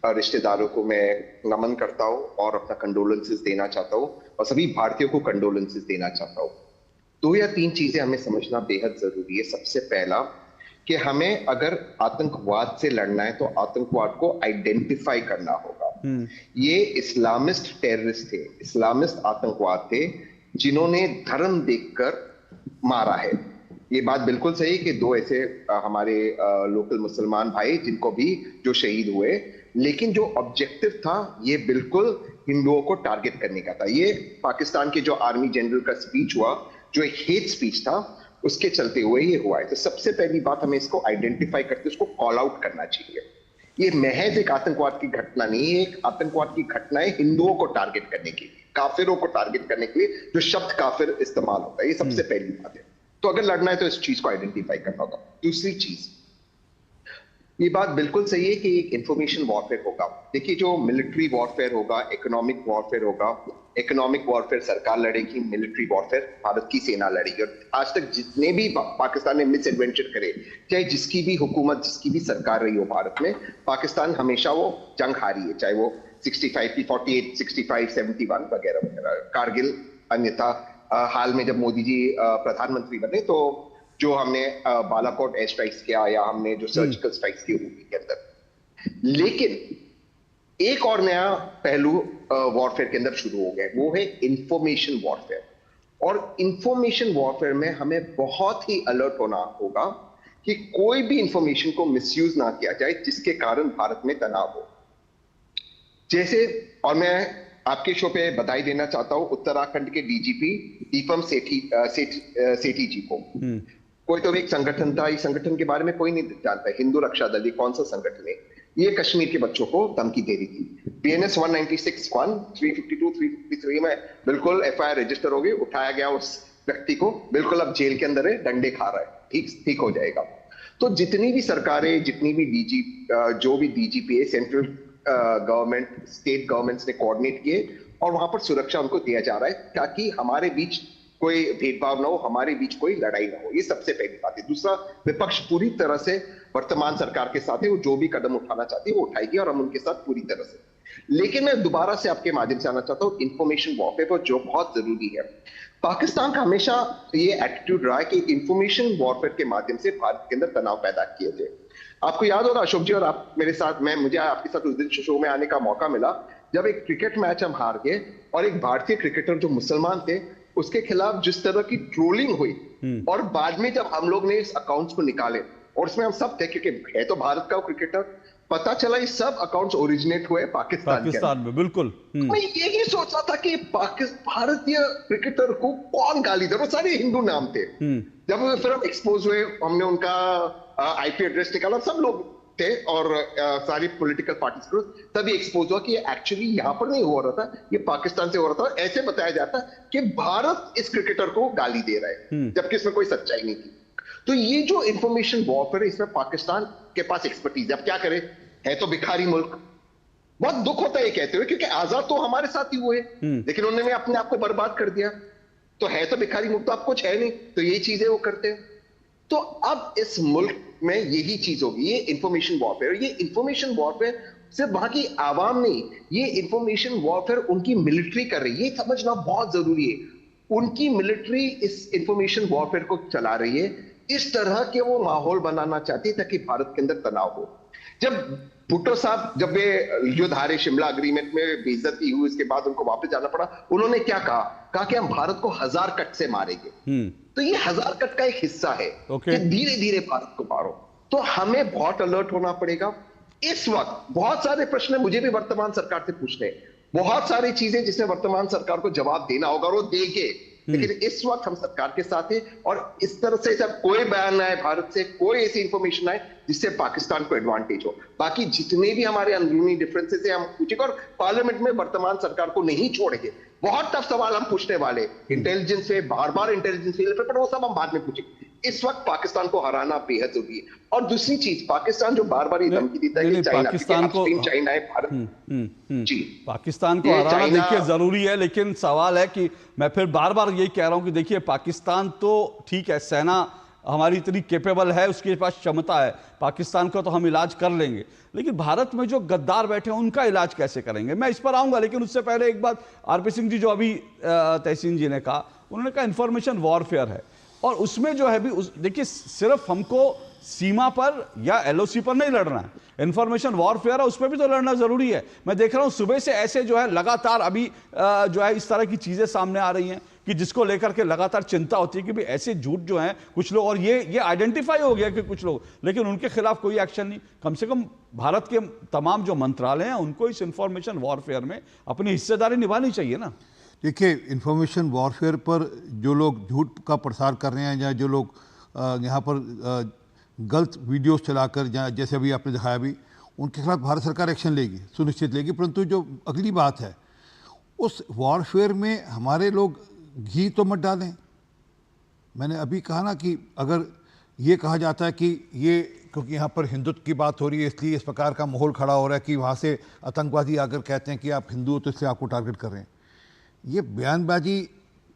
रिश्तेदारों को मैं नमन करता हूँ और अपना कंडोलेंसेस देना चाहता हूँ, और सभी भारतीयों को कंडोलेंसेस देना चाहता हूँ। 2 या 3 चीजें हमें समझना बेहद जरूरी है। सबसे पहला कि हमें अगर आतंकवाद से लड़ना है तो आतंकवाद को आइडेंटिफाई करना होगा। ये इस्लामिस्ट टेररिस्ट थे, इस्लामिस्ट आतंकवाद थे, जिन्होंने धर्म देखकर मारा है। ये बात बिल्कुल सही कि 2 ऐसे हमारे लोकल मुसलमान भाई जिनको भी जो शहीद हुए, लेकिन जो ऑब्जेक्टिव था ये बिल्कुल हिंदुओं को टारगेट करने का था। ये पाकिस्तान के जो आर्मी जनरल का स्पीच हुआ, जो एक हेट स्पीच था, उसके चलते हुए ये हुआ है। तो सबसे पहली बात, हमें इसको आइडेंटिफाई करके उसको कॉल आउट करना चाहिए। ये महज एक आतंकवाद की घटना नहीं है, एक आतंकवाद की घटना है हिंदुओं को टारगेट करने की, काफिरों को टारगेट करने के लिए जो शब्द काफिर इस्तेमाल होता है, ये सबसे पहली बात है। तो अगर लड़ना है तो इस चीज को आइडेंटिफाई करना होगा। दूसरी चीज, ये बात बिल्कुल सही है कि एक इंफॉर्मेशन वॉरफेयर होगा। देखिए, जो मिलिट्री वॉरफेयर होगा, इकोनॉमिक वॉरफेयर होगा। इकोनॉमिक वॉरफेयर सरकार लड़ेगी, मिलिट्री वॉरफेयर भारत की सेना लड़ेगी। और आज तक जितने भी पाकिस्तान ने मिस एडवेंचर करे, चाहे जिसकी भी हुकूमत, जिसकी भी सरकार रही हो भारत में, पाकिस्तान हमेशा वो जंग हारी है, चाहे वो 65 की 48, 65, 71 वगैरह वगैरह, कारगिल। अन्यथा हाल में जब मोदी जी प्रधानमंत्री बने तो जो हमने बालाकोट एयर स्ट्राइक्स किया, या हमने जो सर्जिकल स्ट्राइक्स किए यूपी के अंदर। लेकिन एक और नया पहलू वॉरफेयर के अंदर शुरू हो गया, वो है इंफॉर्मेशन वॉरफेयर। और इंफॉर्मेशन वॉरफेयर में हमें बहुत ही अलर्ट होना होगा कि कोई भी इंफॉर्मेशन को मिसयूज ना किया जाए जिसके कारण भारत में तनाव हो। जैसे, और मैं आपके शो पे बधाई देना चाहता हूं उत्तराखंड के डीजीपी दीपम सेठी जी को। कोई तो एक संगठन था, इस संगठन के बारे में कोई नहीं जानता, हिंदू रक्षा दल, ये कौन सा संगठन है? ये कश्मीर के बच्चों को धमकी दे रही थी। BNS 196(1), 352, 353 में बिल्कुल FIR रजिस्टर हो गई, उठाया गया उस व्यक्ति को, बिल्कुल अब जेल के अंदर है, डंडे खा रहा है, ठीक हो जाएगा। तो जितनी भी सरकारें, जितनी भी जो भी DGP है, सेंट्रल गवर्नमेंट, स्टेट गवर्नमेंट्स ने कोऑर्डिनेट किए और वहां पर सुरक्षा उनको दिया जा रहा है ताकि हमारे बीच कोई भेदभाव ना हो, हमारे बीच कोई लड़ाई ना हो। ये सबसे पहली बात है। दूसरा, विपक्ष पूरी तरह से वर्तमान सरकार के साथ है, वो जो भी कदम उठाना चाहती है वो उठाएगी और हम उनके साथ पूरी तरह से। लेकिन मैं दोबारा से आपके माध्यम से आना चाहता हूँ इंफॉर्मेशन वॉरफेयर पर, जो बहुत जरूरी है। पाकिस्तान का हमेशा ये एटीट्यूड रहा है कि इंफॉर्मेशन वॉरफेयर के माध्यम से भारत के अंदर तनाव पैदा किए थे। आपको याद होगा अशोक जी, और आप मेरे साथ, मुझे आपके साथ उस दिन शो में आने का मौका मिला जब एक क्रिकेट मैच हम हार गए और एक भारतीय क्रिकेटर जो मुसलमान थे उसके खिलाफ जिस तरह की ट्रोलिंग हुई, और बाद में जब हम लोग ने इस अकाउंट्स को निकाले और उसमें हम सब थे, क्योंकि है तो भारत का क्रिकेटर, पता चला ये सब अकाउंट्स ओरिजिनेट हुए पाकिस्तान में। बिल्कुल। मैं यही सोच रहा था कि भारतीय क्रिकेटर को कौन गाली दे, वो सारे हिंदू नाम थे। जब फिर हम एक्सपोज हुए, हमने उनका IP एड्रेस निकाला, सब लोग थे और सारी पॉलिटिकल पार्टीज को, तभी एक्सपोज हुआ कि ये एक्चुअली यहां पर नहीं हो रहा था, ये पाकिस्तान से हो रहा था। ऐसे बताया जाता कि भारत इस क्रिकेटर को गाली दे रहा है, जबकि इसमें कोई सच्चाई नहीं थी। तो ये जो इंफॉर्मेशन वॉरफेयर है, इसमें पाकिस्तान के पास एक्सपर्टीज है। अब क्या करे, है तो भिखारी मुल्क। बहुत दुख होता है ये कहते हुए, क्योंकि आजाद तो हमारे साथ ही हुए, लेकिन उन्होंने अपने आप को बर्बाद कर दिया। तो है तो भिखारी मुल्क, तो आप कुछ है नहीं, तो ये चीजें वो करते हैं। तो अब इस मुल्क में यही चीज होगी, ये इंफॉर्मेशन वॉरफेयर। ये इंफॉर्मेशन वॉरफेयर सिर्फ वहां की आवाम नहीं, ये इंफॉर्मेशन वॉरफेयर उनकी मिलिट्री कर रही है। ये समझना बहुत जरूरी है। उनकी मिलिट्री इस इंफॉर्मेशन वॉरफेयर को चला रही है, इस तरह के वो माहौल बनाना चाहती है ताकि भारत के अंदर तनाव हो। जब भुट्टो साहब, जब वे युद्ध हारे, शिमला एग्रीमेंट में बेइज्जती हुई, उसके बाद उनको वापस जाना पड़ा, उन्होंने क्या कहा कि हम भारत को 1000 कट से मारेंगे। तो ये 1000 कट का एक हिस्सा है कि धीरे धीरे भारत को मारो। तो हमें बहुत अलर्ट होना पड़ेगा। इस वक्त बहुत सारे प्रश्न मुझे भी वर्तमान सरकार से पूछने, बहुत सारी चीजें जिसमें वर्तमान सरकार को जवाब देना होगा और वो देंगे, लेकिन इस वक्त हम सरकार के साथ हैं। और इस तरह से सब कोई बयान आए भारत से, कोई ऐसी इंफॉर्मेशन आए जिससे पाकिस्तान को एडवांटेज हो। बाकी जितने भी हमारे अंदरूनी डिफरेंसेस है हम पूछेंगे, और पार्लियामेंट में वर्तमान सरकार को नहीं छोड़ेंगे। बहुत टफ सवाल हम पूछने वाले, इंटेलिजेंस से बार इंटेलिजेंस फेल, पर वो सब हम बाद में पूछेंगे। इस वक्त पाकिस्तान को हराना बेहद जरूरी है। और दूसरी चीज, पाकिस्तान जो बार ये धमकी देता है कि पाकिस्तान को, चाइना है भारत, जी पाकिस्तान को हराना देखिए जरूरी है, लेकिन सवाल है कि मैं फिर बार यही कह रहा हूं कि देखिए पाकिस्तान तो ठीक है, सेना हमारी इतनी कैपेबल है, उसके पास क्षमता है, पाकिस्तान को तो हम इलाज कर लेंगे, लेकिन भारत में जो गद्दार बैठे हैं उनका इलाज कैसे करेंगे, मैं इस पर आऊंगा। लेकिन उससे पहले एक बात RP सिंह जी जो अभी तहसीन जी ने कहा, उन्होंने कहा इंफॉर्मेशन वॉरफेयर है, और उसमें जो है भी देखिए सिर्फ हमको सीमा पर या LOC पर नहीं लड़ना है, इंफॉर्मेशन वॉरफेयर है, उसमें भी तो लड़ना जरूरी है। मैं देख रहा हूं सुबह से ऐसे जो है लगातार अभी जो है इस तरह की चीजें सामने आ रही हैं कि जिसको लेकर के लगातार चिंता होती है कि भाई ऐसे झूठ जो हैं कुछ लोग, और ये आइडेंटिफाई हो गया कि कुछ लोग, लेकिन उनके खिलाफ कोई एक्शन नहीं। कम से कम भारत के तमाम जो मंत्रालय हैं उनको इस इंफॉर्मेशन वॉरफेयर में अपनी हिस्सेदारी निभानी चाहिए ना। देखिए, इंफॉर्मेशन वॉरफेयर पर जो लोग झूठ का प्रसार कर रहे हैं, या जो लोग यहाँ पर गलत वीडियोस चलाकर, जैसे अभी आपने दिखाया भी, उनके खिलाफ भारत सरकार एक्शन लेगी, सुनिश्चित लेगी। परंतु जो अगली बात है, उस वॉरफेयर में हमारे लोग घी तो मत डालें, मैंने अभी कहा ना कि अगर ये कहा जाता है कि ये क्योंकि यहाँ पर हिंदुत्व की बात हो रही है इसलिए इस प्रकार का माहौल खड़ा हो रहा है कि वहाँ से आतंकवादी आकर कहते हैं कि आप हिंदू हो तो इसलिए आपको टारगेट कर रहे हैं, ये बयानबाजी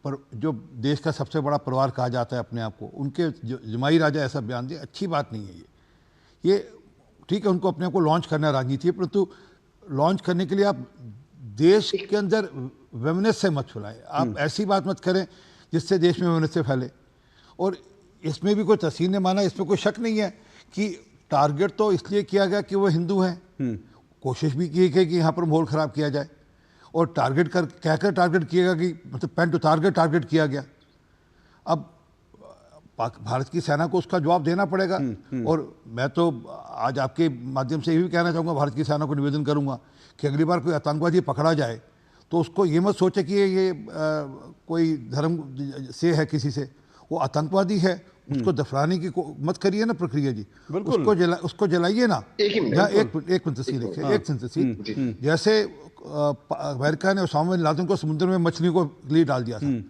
पर जो देश का सबसे बड़ा परिवार कहा जाता है अपने आप को, उनके जमाई राजा ऐसा बयान दिए, अच्छी बात नहीं है ये ठीक है, उनको अपने आप को लॉन्च करना राजनीति है, परंतु लॉन्च करने के लिए आप देश के अंदर वेमनेस से मत फैलाएं, आप ऐसी बात मत करें जिससे देश में वेमनेस से फैले। और इसमें भी कोई तहसीन ने माना, इसमें कोई शक नहीं है कि टारगेट तो इसलिए किया गया कि वो हिंदू हैं, कोशिश भी की गई कि यहाँ पर माहौल ख़राब किया जाए, और टारगेट कर कहकर टारगेट किया गया कि मतलब पेन टू टारगेट किया गया। अब भारत की सेना को उसका जवाब देना पड़ेगा। और मैं तो आज आपके माध्यम से ये भी कहना चाहूँगा, भारत की सेना को निवेदन करूँगा कि अगली बार कोई आतंकवादी पकड़ा जाए तो उसको ये मत सोचे कि ये कोई धर्म से है, किसी से, वो आतंकवादी है, उसको दफनाने की मत करिए ना प्रक्रिया जी, उसको जलाइए ना। एक मिनट, जैसे अमेरिका ने ओसामा बिन लादेन को समुद्र में मछली को लिए डाल दिया था,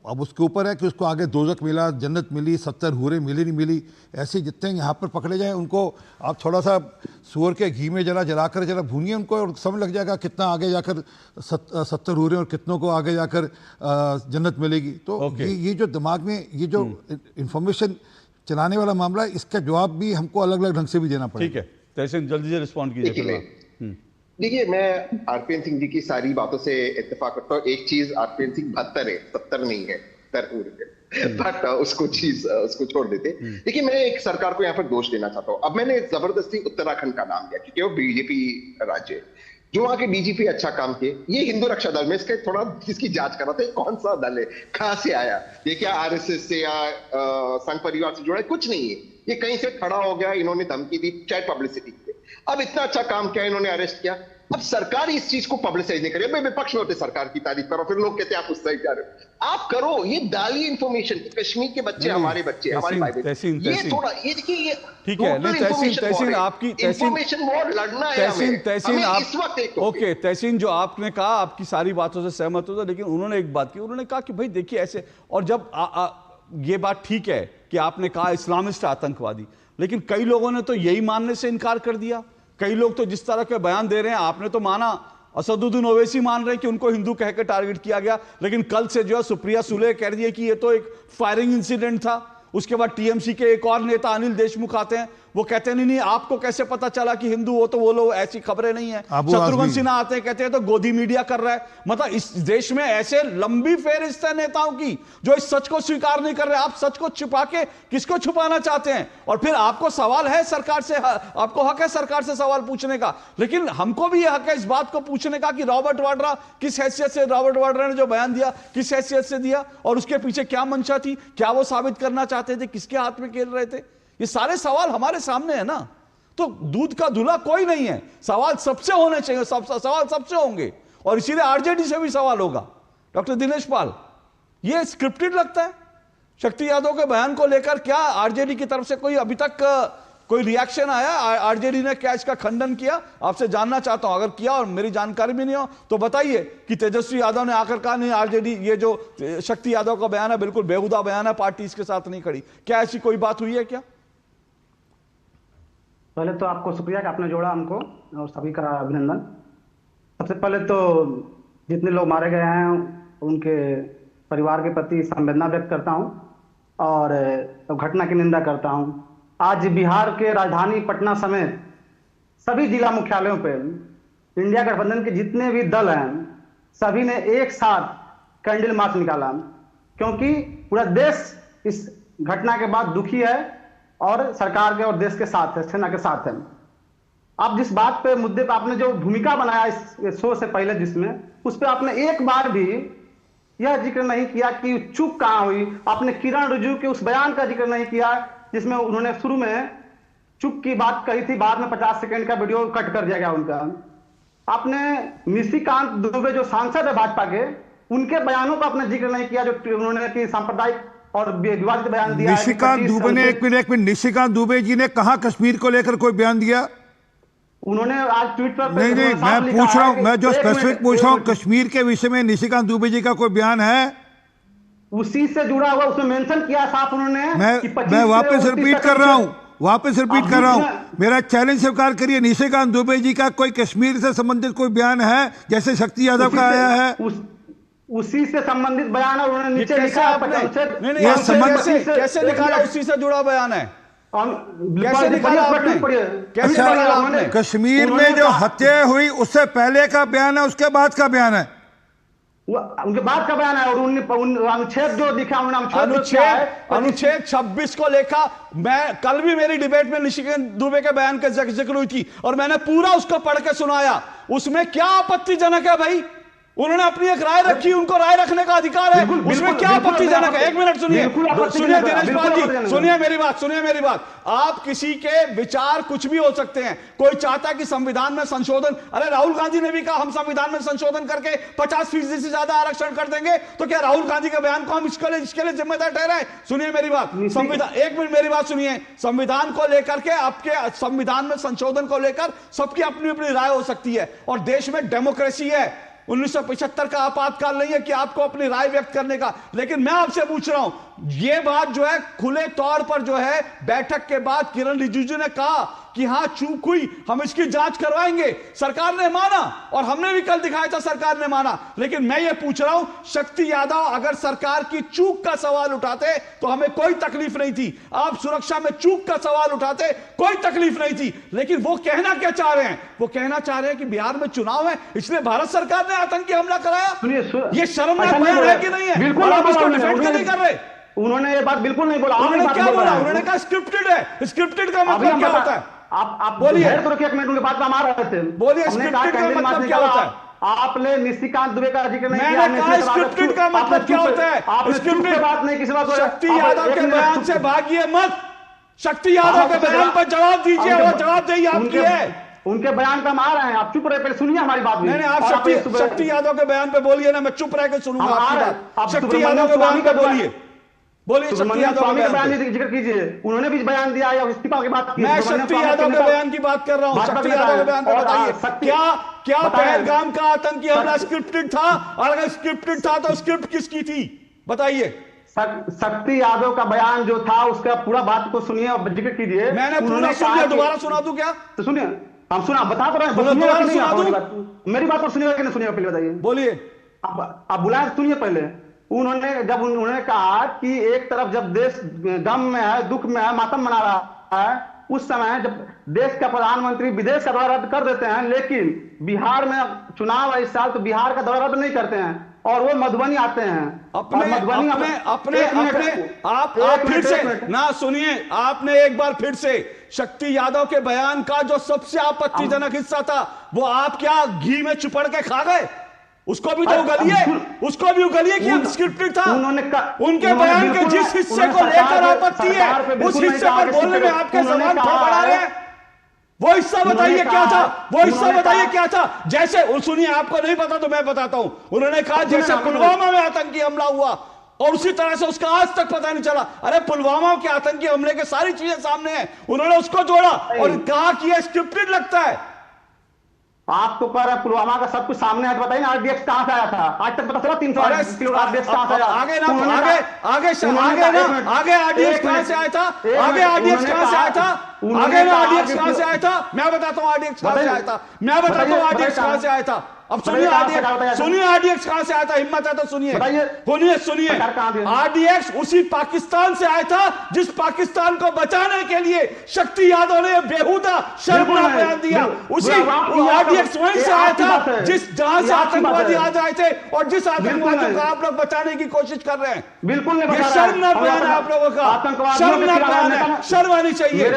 अब उसके ऊपर है कि उसको आगे दोजख मिला, जन्नत मिली, 70 हूरें मिली नहीं मिली, ऐसे जितने यहाँ पर पकड़े जाएं उनको आप थोड़ा सा सूअर के घी में जरा भूनिए उनको, और समझ लग जाएगा कितना आगे जाकर 70 हूरें और कितनों को आगे जाकर जन्नत मिलेगी। तो ये जो दिमाग में ये जो इंफॉर्मेशन चलाने वाला मामला है, इसका जवाब भी हमको अलग अलग ढंग से भी देना पड़ेगा। ठीक है, तहसीन जल्दी से रिस्पॉन्ड कीजिए। देखिए, मैं आरपीएन सिंह जी की सारी बातों से इत्तेफाक करता हूँ। एक चीज, आरपीएन सिंह 72 है, 70 नहीं है, 70 है, बट उसको छोड़ देते। देखिए, मैं एक सरकार को यहाँ पर दोष देना चाहता हूँ। अब मैंने जबरदस्ती उत्तराखंड का नाम लिया क्योंकि वो बीजेपी राज्य है। जो वहां के डीजीपी अच्छा काम किए, ये हिंदू रक्षा दल में इसका थोड़ा इसकी जांच कर रहा था, कौन सा दल है, कहां से आया, ये क्या आरएसएस से या संघ परिवार से जुड़ा है, कुछ नहीं है, ये कहीं से खड़ा हो गया, इन्होंने धमकी दी, चाहे पब्लिसिटी की। अब इतना अच्छा काम किया, इन्होंने अरेस्ट किया, अब सरकार इस चीज को पब्लिसाइज नहीं करी। मैं विपक्ष में होते सरकार की तारीफ करो, फिर लोग कहते हैं आप उस साइड जा रहे हो। आप करो, ये डालिए इंफॉर्मेशन, कश्मीर के बच्चे, हमारे बच्चे, हमारे भाई बहन, ये थोड़ा, ये देखिए, ये ठीक है। तहसीन आपकी इंफॉर्मेशन वॉर लड़ना है तहसीन आप इस वक्त। ओके तहसीन, जो आपने कहा आपकी सारी बातों से सहमत होता, लेकिन उन्होंने एक बात की, उन्होंने कहा कि भाई देखिए ऐसे, और जब ये बात ठीक है कि आपने कहा इस्लामिस्ट आतंकवादी, लेकिन कई लोगों ने तो यही मानने से इनकार कर दिया। कई लोग तो जिस तरह के बयान दे रहे हैं, आपने तो माना, असदुद्दीन ओवैसी मान रहे हैं कि उनको हिंदू कहकर टारगेट किया गया, लेकिन कल से जो है सुप्रिया सुले कह रही है कि ये तो एक फायरिंग इंसिडेंट था। उसके बाद टीएमसी के एक और नेता अनिल देशमुख आते हैं, वो कहते हैं नहीं आपको कैसे पता चला कि हिंदू हो, तो वो लोग, ऐसी खबरें नहीं है। शत्रुघ्न सिन्हा आते हैं, कहते हैं तो गोदी मीडिया कर रहा है। मतलब इस देश में ऐसे लंबी फेहरिस्त है नेताओं की जो इस सच को स्वीकार नहीं कर रहे। आप सच को छिपा के किसको छुपाना चाहते हैं? और फिर आपको सवाल है सरकार से, आपको हक है सरकार से सवाल पूछने का, लेकिन हमको भी यह हक है इस बात को पूछने का कि रॉबर्ट वाड्रा किस हैसियत से, रॉबर्ट वाड्रा ने जो बयान दिया किस हैसियत से दिया, और उसके पीछे क्या मंशा थी, क्या वो साबित करना चाहते थे, किसके हाथ में खेल रहे थे? ये सारे सवाल हमारे सामने है ना। तो दूध का धुला कोई नहीं है, सवाल सबसे होने चाहिए, सवाल सबसे होंगे, और इसीलिए आरजेडी से भी सवाल होगा। डॉक्टर दिनेश पाल, ये स्क्रिप्टेड लगता है? शक्ति यादव के बयान को लेकर क्या आरजेडी की तरफ से कोई अभी तक कोई रिएक्शन आया? आरजेडी ने क्या इसका खंडन किया? आपसे जानना चाहता हूं, अगर किया और मेरी जानकारी भी नहीं हो तो बताइए कि तेजस्वी यादव ने आकर कहा नहीं आरजेडी, ये जो शक्ति यादव का बयान है बिल्कुल बेहुदा बयान है, पार्टी इसके साथ नहीं खड़ी। क्या ऐसी कोई बात हुई है क्या? पहले तो आपको शुक्रिया कि आपने जोड़ा हमको, और सभी का अभिनंदन। सबसे पहले तो जितने लोग मारे गए हैं उनके परिवार के प्रति संवेदना व्यक्त करता हूं और घटना की निंदा करता हूं। आज बिहार के राजधानी पटना समेत सभी जिला मुख्यालयों पे इंडिया गठबंधन के जितने भी दल हैं सभी ने एक साथ कैंडल मार्च निकाला, क्योंकि पूरा देश इस घटना के बाद दुखी है और सरकार के और देश के साथ है, सेना के साथ है। आप जिस बात पे, मुद्दे पे आपने जो भूमिका बनाया इस शो से पहले जिसमें, उस पे आपने एक बार भी यह जिक्र नहीं किया कि चूक कहां हुई। आपने किरण रिजिजू के उस बयान का जिक्र नहीं किया जिसमें उन्होंने शुरू में चूक की बात कही थी, बाद में 50 सेकंड का वीडियो कट कर दिया गया उनका। आपने निशिकांत दुबे जो सांसद है भाजपा के, उनके बयानों का आपने जिक्र नहीं किया जो उन्होंने कि सांप्रदायिक और विवादित बयान दिया। निशिकांत दुबे ने, एक मिनट, निशिकांत दुबे जी ने कहा कश्मीर को लेकर कोई बयान दिया? उन्होंने आज ट्वीट पर नहीं, मैं पूछ रहा हूं, मैं जो स्पेसिफिक पूछ रहा हूं, कश्मीर के विषय में निशिकांत दुबे जी का कोई बयान है? उसी से जुड़ा हुआ, उसमें मेंशन किया साफ उन्होंने कि 25 मैं से वापस 29 रिपीट तक कर रहा हूं, वापस रिपीट आप कर रहा हूं, दूसरा- मेरा चैलेंज स्वीकार करिए। निशिकांत दुबे जी का कोई कश्मीर से संबंधित कोई बयान है जैसे शक्ति यादव उसी का से- आया है? उसी से संबंधित बयान है, उन्होंने नीचे कैसे लिखा है आपने अनुच्छेद- नहीं नहीं ये आपने संबंध- कैसे निकाला उसी से जुड़ा बयान है? कैसे निकाला आपने? कैसे पढ़िए, निकाला उन्होंने- आपने? कश्मीर उन्होंने में जो कहा- हत्या हुई उससे पहले का बयान है, उसके बाद का बयान है? उनके बाद का बयान है, और अनुच्छेद जो दिखा उन्होंने अनुच्छेद 26 को लेखा। मैं कल भी मेरी डिबेट में निशिकांत दुबे के बयान का जिक्र हुई थी और मैंने पूरा उसको पढ़ के सुनाया। उसमें क्या आपत्तिजनक है भाई? उन्होंने अपनी एक राय रखी, उनको राय रखने का अधिकार है, उसमें क्या आपत्तिजनक है? एक मिनट सुनिए, सुनिए दिनेश पाल जी, सुनिए मेरी बात, सुनिए मेरी बात। आप किसी के विचार कुछ भी हो सकते हैं। कोई चाहता है कि संविधान में संशोधन, अरे राहुल गांधी ने भी कहा हम संविधान में संशोधन करके 50% से ज्यादा आरक्षण कर देंगे, तो क्या राहुल गांधी के बयान को हम इसके लिए जिम्मेदार ठहराएं? सुनिए मेरी बात, संविधान, एक मिनट मेरी बात सुनिए। संविधान को लेकर के, आपके संविधान में संशोधन को लेकर सबकी अपनी अपनी राय हो सकती है और देश में डेमोक्रेसी है। 1975 का आपातकाल नहीं है कि आपको अपनी राय व्यक्त करने का। लेकिन मैं आपसे पूछ रहा हूं, यह बात जो है खुले तौर पर जो है बैठक के बाद किरण रिजिजू ने कहा कि हां चूक हुई, हम इसकी जांच करवाएंगे। सरकार ने माना और हमने भी कल दिखाया था सरकार ने माना। लेकिन मैं ये पूछ रहा हूं, शक्ति यादव अगर सरकार की चूक का सवाल उठाते तो हमें कोई तकलीफ नहीं थी। आप सुरक्षा में चूक का सवाल उठाते, कोई तकलीफ नहीं थी। लेकिन वो कहना क्या चाह रहे हैं? वो कहना चाह रहे हैं कि बिहार में चुनाव है इसलिए भारत सरकार ने आतंकी हमला कराया। ये शर्मनाक बयान है कि नहीं है? बिल्कुल और आप नहीं इसको बोला डिफेंड उन्होंने। नहीं कर रहे। उन्होंने ये बात बिल्कुल नहीं बोला। उन्होंने क्या बोला? उन्होंने कहा स्क्रिप्टेड है। स्क्रिप्टेड का मतलब क्या होता है? आप बोलिए। धैर्य तो रखिए, एक मिनट उनके बात में हम आ रहे थे। बोलिए, हमने कहा स्क्रिप्टेड का कैंडिडेट मतलब मार्च क्या निकाला। होता है? आपने निशिकांत दुबे का जिक्र नहीं किया। मैंने कहा स्क्रिप्टेड का मतलब क्या होता है? आपने स्क्रिप्टेड बात नहीं, किसी बात शक्ति यादव के बयान से भागिए मत। शक्ति यादव के बयान पर जवाब दीजिए और जवाबदेही आपकी है। उनके बयान पे हम आ रहे हैं, आप चुप रहे, पहले सुनिए हमारी बात भी। नहीं, आप शक्ति यादव के बयान पे बोलिए ना, मैं चुप रह के सुनूंगा आपकी बात। शक्ति यादव के बयान पे बोलिए, बोलिए शक्ति यादव के बयान पे जिक्र कीजिए। उन्होंने भी बयान दिया या इस्तीफा की बात की। मैं शक्ति यादव के बयान की बात कर रहा हूं। शक्ति यादव के बयान पे बताइए, क्या पहलगाम का आतंकी हमला स्क्रिप्टेड था? और अगर स्क्रिप्टेड था तो स्क्रिप्ट किसकी थी बताइए? शक्ति यादव का बयान जो था उसका पूरा बात को सुनिए और जिक्र कीजिए। मैंने पूरा सुन लिया, दोबारा सुना दूं क्या? तो सुनिए, हम सुना बता तो रहे हैं, मेरी बात को सुनिएगा कि नहीं सुनिएगा पहले बताइए। बोलिए। आप बुलाए, सुनिए पहले। उन्होंने कहा कि एक तरफ जब देश गम में है, दुख में है, मातम मना रहा है, उस समय जब देश का प्रधानमंत्री विदेश का दौरा रद्द कर देते हैं, लेकिन बिहार में चुनाव है इस साल, तो बिहार का दौरा रद्द नहीं करते हैं और वो मधुबनी आते हैं। आप फिर से ना सुनिए, आपने एक बार फिर से शक्ति यादव के बयान का जो सबसे आपत्तिजनक हिस्सा था वो आप क्या घी में चुपड़ के खा गए? उसको भी तो उगलिए, उसको भी उगलिए कि स्क्रिप्टेड था। उनके बयान के जिस हिस्से को लेकर आपत्ति है उस हिस्से पर बोलने में आपके सवाल फड़फड़ा रहे हैं। वो हिस्सा बताइए क्या था? वो हिस्सा बताइए क्या था? जैसे सुनिए, आपको नहीं पता तो मैं बताता हूं। उन्होंने कहा जैसे पुलवामा में आतंकी हमला हुआ और उसी तरह से उसका आज तक पता नहीं चला। अरे पुलवामा के आतंकी हमले के सारी चीजें सामने हैं, उन्होंने उसको जोड़ा और कहा कि यह स्क्रिप्टेड लगता है। आप तो कह रहे हैं पुलवामा का सब कुछ सामने है, तो बताइए ना आरडीएक्स कहां से आया था? आज तक पता चला 300 किलो आरडीएक्स कहां से आया? आगे आरडीएक्स कहां से आया था? आगे आरडीएक्स कहां से आया था? मैं बताता हूं आरडीएक्स कहां से आया था। मैं बताता हूं आरडीएक्स कहां से आया था। अब सुनिए आरडीएक्स कहां से आया था, हिम्मत है तो सुनिए। आरडीएक्स उसी पाकिस्तान से आया था जिस पाकिस्तान को बचाने के लिए शक्ति यादव ने बेहुदा शर्मनाक बयान दिया। उसी आरडीएक्स वहीं से आया था जहां से आतंकवादी आ जाए थे और जिस आतंकवादियों को आप लोग बचाने की कोशिश कर रहे हैं। बिल्कुल ये शर्मनाक बयान है आप लोगों का, शर्मनाक बयान है, शर्म आनी चाहिए।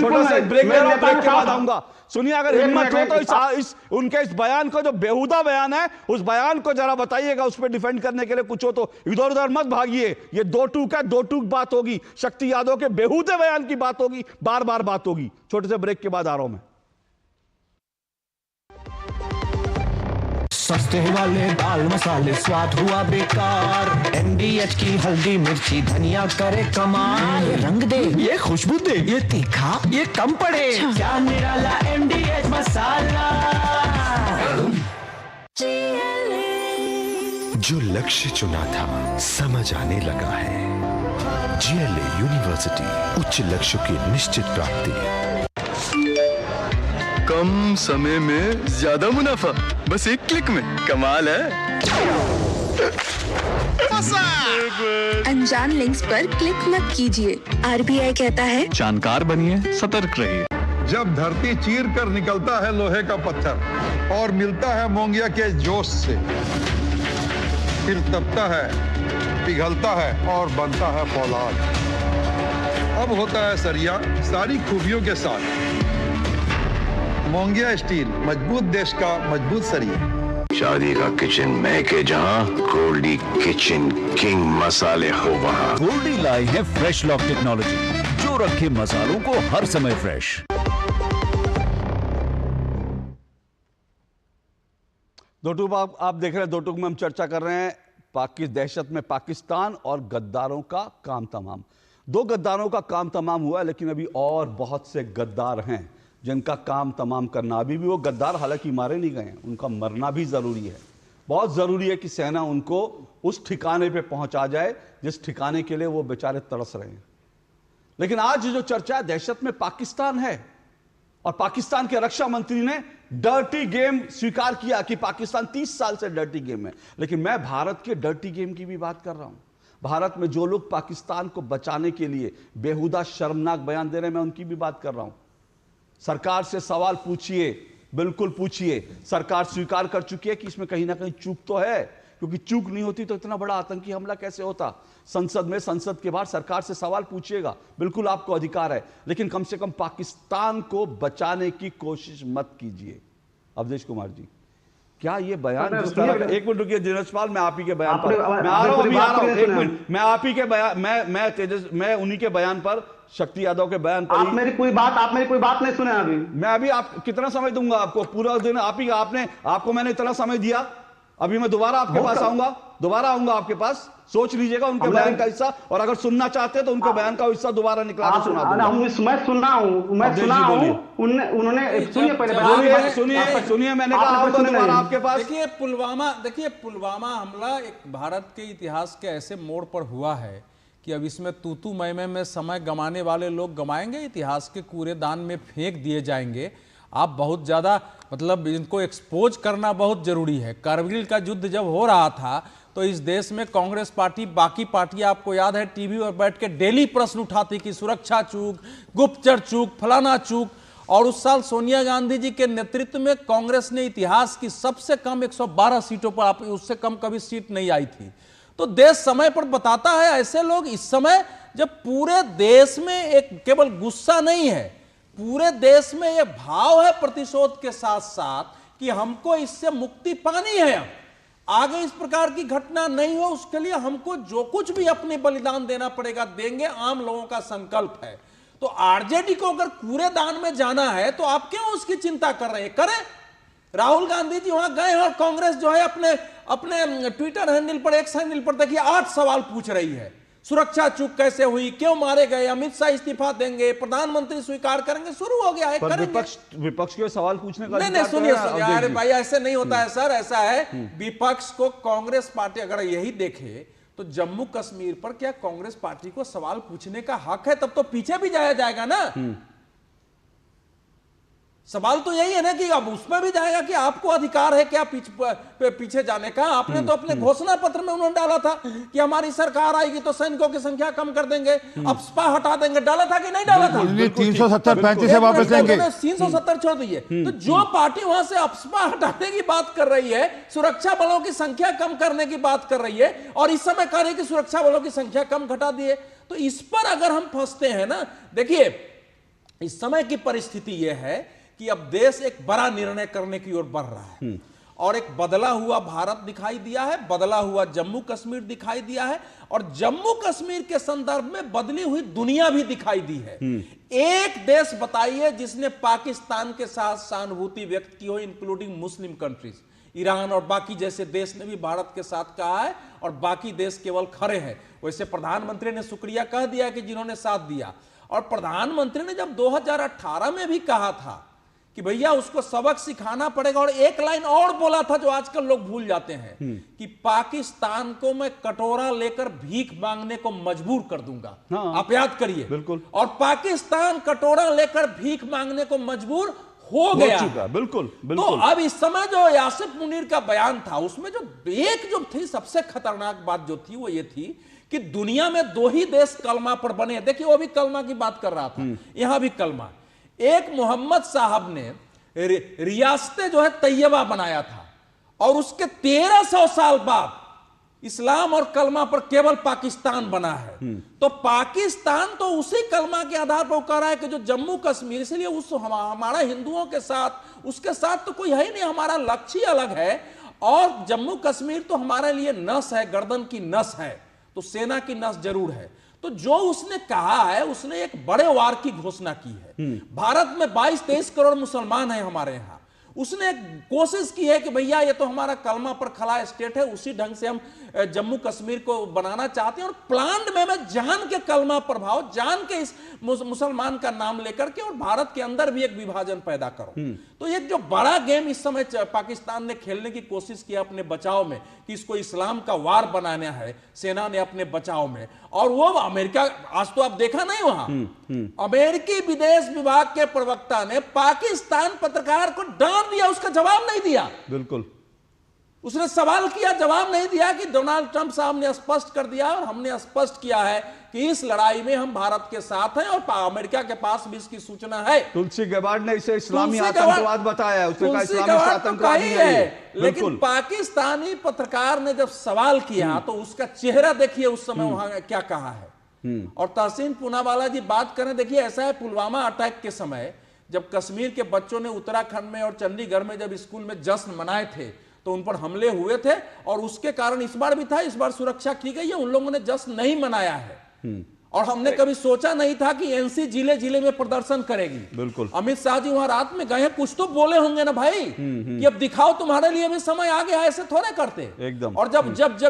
छोटा सा ब्रेक ले रहा हूं, ब्रेक के बाद आऊंगा। सुनिए, अगर हिम्मत हो तो उनके इस बयान को, जो बेहुदा बयान है, उस बयान को जरा बताइएगा। उस पर डिफेंड करने के लिए कुछ हो तो इधर उधर मत भागिए। ये दो टूक बात होगी, शक्ति यादव के बेहुदे बयान की बात होगी, बार बार बात होगी। छोटे से ब्रेक के बाद आ रहा हूं मैं। सस्ते वाले दाल मसाले स्वाद हुआ बेकार, MDH की हल्दी मिर्ची धनिया करे कमाल। ये रंग दे, ये खुशबू दे, ये तीखा, ये कम पड़े, क्या निराला MDH मसाला। जो लक्ष्य चुना था समझ आने लगा है। GLA यूनिवर्सिटी, उच्च लक्ष्य की निश्चित प्राप्ति। कम समय में ज्यादा मुनाफा, बस एक क्लिक में। कमाल है। अनजान लिंक्स पर क्लिक मत कीजिए। RBI कहता है जानकार बनिए, सतर्क रहिए। जब धरती चीर कर निकलता है लोहे का पत्थर और मिलता है मोंगिया के जोश से, फिर तपता है, पिघलता है और बनता है फौलाद। अब होता है सरिया सारी खूबियों के साथ। मोंगिया स्टील, मजबूत देश का मजबूत सरिया। शादी का किचन महके जहां, गोल्डी किचन किंग मसाले हो वहां। गोल्डी लाई है फ्रेश लॉक टेक्नोलॉजी, जो रखे मसालों को हर समय फ्रेश। दो टूक आप देख रहे हैं, दो टूक में हम चर्चा कर रहे हैं दहशत में पाकिस्तान और गद्दारों का काम तमाम। दो गद्दारों का काम तमाम हुआ, लेकिन अभी और बहुत से गद्दार हैं जिनका काम तमाम करना। अभी भी वो गद्दार हालांकि मारे नहीं गए हैं, उनका मरना भी जरूरी है। बहुत जरूरी है कि सेना उनको उस ठिकाने पे पहुंचा जाए जिस ठिकाने के लिए वो बेचारे तरस रहे हैं। लेकिन आज जो चर्चा दहशत में पाकिस्तान है, और पाकिस्तान के रक्षा मंत्री ने डर्टी गेम स्वीकार किया कि पाकिस्तान 30 साल से डर्टी गेम है। लेकिन मैं भारत के डर्टी गेम की भी बात कर रहा हूं। भारत में जो लोग पाकिस्तान को बचाने के लिए बेहुदा शर्मनाक बयान दे रहे हैं, मैं उनकी भी बात कर रहा हूं। सरकार से सवाल पूछिए, बिल्कुल पूछिए। सरकार स्वीकार कर चुकी है कि इसमें कहीं ना कहीं चूक तो है, क्योंकि चूक नहीं होती तो इतना बड़ा आतंकी हमला कैसे होता। संसद में, संसद के बाहर सरकार से सवाल पूछिएगा, बिल्कुल आपको अधिकार है। लेकिन कम से कम पाकिस्तान को बचाने की कोशिश मत कीजिए। अवधेश कुमार जी, क्या ये बयान जिस तरह, एक मिनट रुकिए दिनेशपाल, मैं आप ही के बयान पर मैं आ रहा हूं, एक मिनट, मैं आप ही के बयान, मैं उन्हीं के बयान पर, शक्ति यादव के बयान पर। आप मेरी कोई बात नहीं सुने अभी। मैं अभी आप कितना समय दूंगा आपको? पूरा दिन आपको मैंने इतना समय दिया। अभी मैं दोबारा आपके पास आऊंगा आपके पास। सोच लीजिएगा उनके बयान का हिस्सा, और अगर सुनना चाहते हैं तो उनके बयान का हिस्सा दोबारा निकला के सुना दूंगा। मैं सुना हूं। उन्होंने सुनिए, मैंने कहा दोबारा आपके पास। देखिए पुलवामा हमला एक भारत के इतिहास के ऐसे मोड़ पर हुआ है कि अब इसमें तूतू मैमे में समय गंवाने वाले लोग गंवाएंगे, इतिहास के कूड़ेदान में फेंक दिए जाएंगे। आप बहुत ज़्यादा मतलब इनको एक्सपोज करना बहुत जरूरी है। कारगिल का युद्ध जब हो रहा था तो इस देश में कांग्रेस पार्टी, बाकी पार्टियां, आपको याद है, टीवी पर बैठ के डेली प्रश्न उठाती कि सुरक्षा चूक, गुप्तचर चूक, फलाना चूक। और उस साल सोनिया गांधी जी के नेतृत्व में कांग्रेस ने इतिहास की सबसे कम 112 सीटों पर, आप उससे कम कभी सीट नहीं आई थी। तो देश समय पर बताता है। ऐसे लोग इस समय जब पूरे देश में एक केवल गुस्सा नहीं है, पूरे देश में यह भाव है प्रतिशोध के साथ साथ कि हमको इससे मुक्ति पानी है। अब आगे इस प्रकार की घटना नहीं हो, उसके लिए हमको जो कुछ भी अपने बलिदान देना पड़ेगा, देंगे। आम लोगों का संकल्प है। तो आरजेडी को अगर कूड़ेदान में जाना है तो आप क्यों उसकी चिंता कर रहे हैं? करें। राहुल गांधी जी वहां गए और कांग्रेस जो है अपने ट्विटर हैंडल पर, एक्स हैंडल पर देखिए 8 सवाल पूछ रही है। सुरक्षा चूक कैसे हुई, क्यों मारे गए, अमित शाह इस्तीफा देंगे, प्रधानमंत्री स्वीकार करेंगे, शुरू हो गया है। विपक्ष के सवाल पूछने का नहीं, सुनिए, अरे भाई ऐसे नहीं होता है सर। ऐसा है, विपक्ष को कांग्रेस पार्टी अगर यही देखे तो जम्मू कश्मीर पर क्या कांग्रेस पार्टी को सवाल पूछने का हक है? तब तो पीछे भी जाया जाएगा ना। सवाल तो यही है ना कि अब उसमें भी जाएगा कि आपको अधिकार है क्या पीछे जाने का। आपने तो अपने घोषणा पत्र में उन्होंने डाला था कि हमारी सरकार आएगी तो सैनिकों की संख्या कम कर देंगे, अफस्पा हटा देंगे। डाला था कि नहीं डाला था? 370-35 से वापस लेंगे। 370 छोड़ दीजिए। तो जो पार्टी वहां से अफस्पा हटाने की बात कर रही है, सुरक्षा बलों की संख्या कम करने की बात कर रही है, और इस समय कह रही है कि सुरक्षा बलों की संख्या कम घटा दिए, तो इस पर अगर हम फंसते हैं ना, देखिए इस समय की परिस्थिति यह है कि अब देश एक बड़ा निर्णय करने की ओर बढ़ रहा है, और एक बदला हुआ भारत दिखाई दिया है, बदला हुआ जम्मू कश्मीर दिखाई दिया है, और जम्मू कश्मीर के संदर्भ में बदली हुई दुनिया भी दिखाई दी है। एक देश बताइए जिसने पाकिस्तान के साथ सहानुभूति व्यक्त की हो, इंक्लूडिंग मुस्लिम कंट्रीज। ईरान और बाकी जैसे देश ने भी भारत के साथ कहा है, और बाकी देश केवल खड़े हैं। वैसे प्रधानमंत्री ने शुक्रिया कह दिया कि जिन्होंने साथ दिया, और प्रधानमंत्री ने जब 2018 में भी कहा था कि भैया उसको सबक सिखाना पड़ेगा। और एक लाइन और बोला था जो आजकल लोग भूल जाते हैं कि पाकिस्तान को मैं कटोरा लेकर भीख मांगने को मजबूर कर दूंगा। आप याद करिए। बिल्कुल। और पाकिस्तान कटोरा लेकर भीख मांगने को मजबूर हो गया। बिल्कुल तो बिल्कुल। अब इस समय जो यासिफ मुनीर का बयान था उसमें जो थी सबसे खतरनाक बात जो थी वो ये थी कि दुनिया में 2 ही देश कलमा पर बने। देखिए वो भी कलमा की बात कर रहा था, यहां भी कलमा। एक मोहम्मद साहब ने रियासत जो है तैयबा बनाया था और उसके 1300 साल बाद इस्लाम और कलमा पर केवल पाकिस्तान बना है। तो पाकिस्तान तो उसी कलमा के आधार पर कह रहा है कि जो जम्मू कश्मीर, इसलिए उस हमारा हिंदुओं के साथ उसके साथ तो कोई है ही नहीं, हमारा लक्ष्य ही अलग है। और जम्मू कश्मीर तो हमारे लिए नस है, गर्दन की नस है, तो सेना की नस जरूर है। तो जो उसने कहा है, उसने एक बड़े वार की घोषणा की है। भारत में 22-23 करोड़ मुसलमान हैं हमारे यहां। उसने कोशिश की है कि भैया ये तो हमारा कलमा पर खड़ा स्टेट है, उसी ढंग से हम जम्मू कश्मीर को बनाना चाहते हैं। और प्लान में मैं जान के कलमा प्रभाव, जान के इस मुसलमान का नाम लेकर के और भारत के अंदर भी एक विभाजन पैदा करो। तो एक जो बड़ा गेम इस समय पाकिस्तान ने खेलने की कोशिश की अपने बचाव में कि इसको इस्लाम का वार बनाना है, सेना ने अपने बचाव में। और वो अमेरिका, आज तो आप देखा नहीं वहां अमेरिकी विदेश विभाग के प्रवक्ता ने पाकिस्तान पत्रकार को डांट दिया, उसका जवाब नहीं दिया। बिल्कुल। उसने सवाल किया, जवाब नहीं दिया कि डोनाल्ड ट्रंप साहब ने स्पष्ट कर दिया और हमने स्पष्ट किया है कि इस लड़ाई में हम भारत के साथ हैं और अमेरिका के पास भी इसकी सूचना है। तुलसी गबार्ड ने इसे इस्लामी आतंकवाद बताया है, उसने कहा इस्लामी आतंकवाद नहीं है। लेकिन पाकिस्तानी पत्रकार ने जब सवाल किया तो उसका चेहरा देखिए उस समय वहां क्या कहा है। और तहसीन पूनावाला जी बात करें, देखिए ऐसा है, पुलवामा अटैक के समय जब कश्मीर के बच्चों ने उत्तराखंड में और चंडीगढ़ में जब स्कूल में जश्न मनाए थे तो उन पर हमले हुए थे और उसके कारण इस बार भी था, इस बार सुरक्षा की गई है, उन लोगों ने जश्न नहीं मनाया है। और हमने कभी सोचा नहीं था कि एनसी जिले जिले में प्रदर्शन करेगी। बिल्कुल। अमित शाह जी वहां रात में गए हैं, कुछ तो बोले होंगे ना भाई कि अब दिखाओ तुम्हारे लिए भी समय आ गया, ऐसे थोड़े करते एकदम। और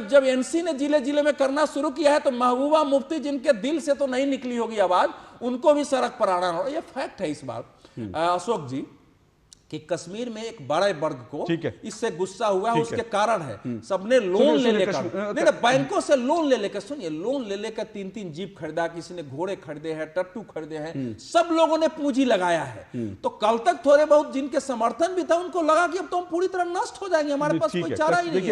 जब एनसी ने जिले जिले में करना शुरू किया है तो महबूबा मुफ्ती जिनके दिल से तो नहीं निकली होगी आवाज, उनको भी सड़क पर आना होगा। ये फैक्ट है इस बार अशोक जी कि कश्मीर में एक बड़े वर्ग को इससे गुस्सा हुआ है, उसके कारण है सबने लोन ले लेकर, नहीं बैंकों से लोन ले लेकर, सुनिए, लोन ले लेकर 3-3 जीप खरीदा, किसी ने घोड़े खरीदे हैं, टट्टू खरीदे हैं, सब लोगों ने पूंजी लगाया है। तो कल तक थोड़े बहुत जिनके समर्थन भी था उनको लगा कि अब तो हम पूरी तरह नष्ट हो जाएंगे, हमारे पास कोई चारा ही नहीं है।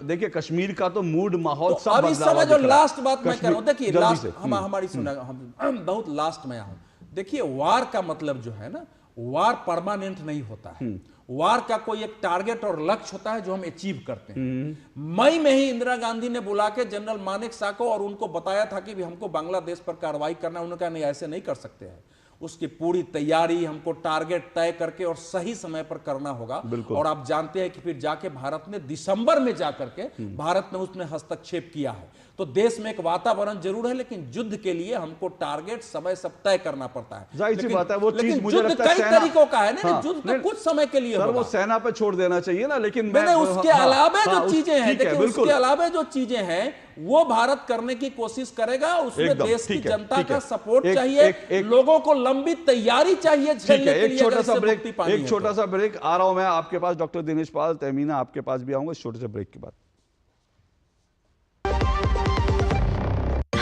देखिए कश्मीर का तो मूड माहौल सब अब इस समय जो लास्ट बात मैं कह रहा हूं, देखिए लास्ट हमारी सुना, बहुत लास्ट में आऊं। देखिए वार का मतलब जो है ना, वार परमानेंट नहीं होता है। वार का कोई एक टारगेट और लक्ष्य होता है जो हम अचीव करते हैं। मई में ही इंदिरा गांधी ने बुला के जनरल मानेक शॉ को और उनको बताया था कि भी हमको बांग्लादेश पर कार्रवाई करना है। उन्होंने कहा नहीं, ऐसे नहीं कर सकते हैं, उसकी पूरी तैयारी हमको टारगेट तय करके और सही समय पर करना होगा। और आप जानते हैं कि फिर जाके भारत ने दिसंबर में जाकर के भारत ने उसमें हस्तक्षेप किया है। तो देश में एक वातावरण जरूर है, लेकिन युद्ध के लिए हमको टारगेट समय सब तय करना पड़ता है। जाहिर सी बात है, वो चीज मुझे युद्ध लगता है कई तरीकों का है ना, युद्ध तो कुछ समय के लिए सर वो सेना पे छोड़ देना चाहिए ना, लेकिन मैंने उसके अलावा जो चीजें हैं, देखिए उसके अलावा जो चीजें हैं वो भारत करने की कोशिश करेगा। उसमें देश की जनता का सपोर्ट चाहिए, लोगों को लंबी तैयारी चाहिए झेलने के लिए। एक छोटा सा ब्रेक आ रहा हूं मैं आपके पास, डॉक्टर दिनेश पाल, तहमीना आपके पास भी आऊंगा इस छोटे से ब्रेक के बाद।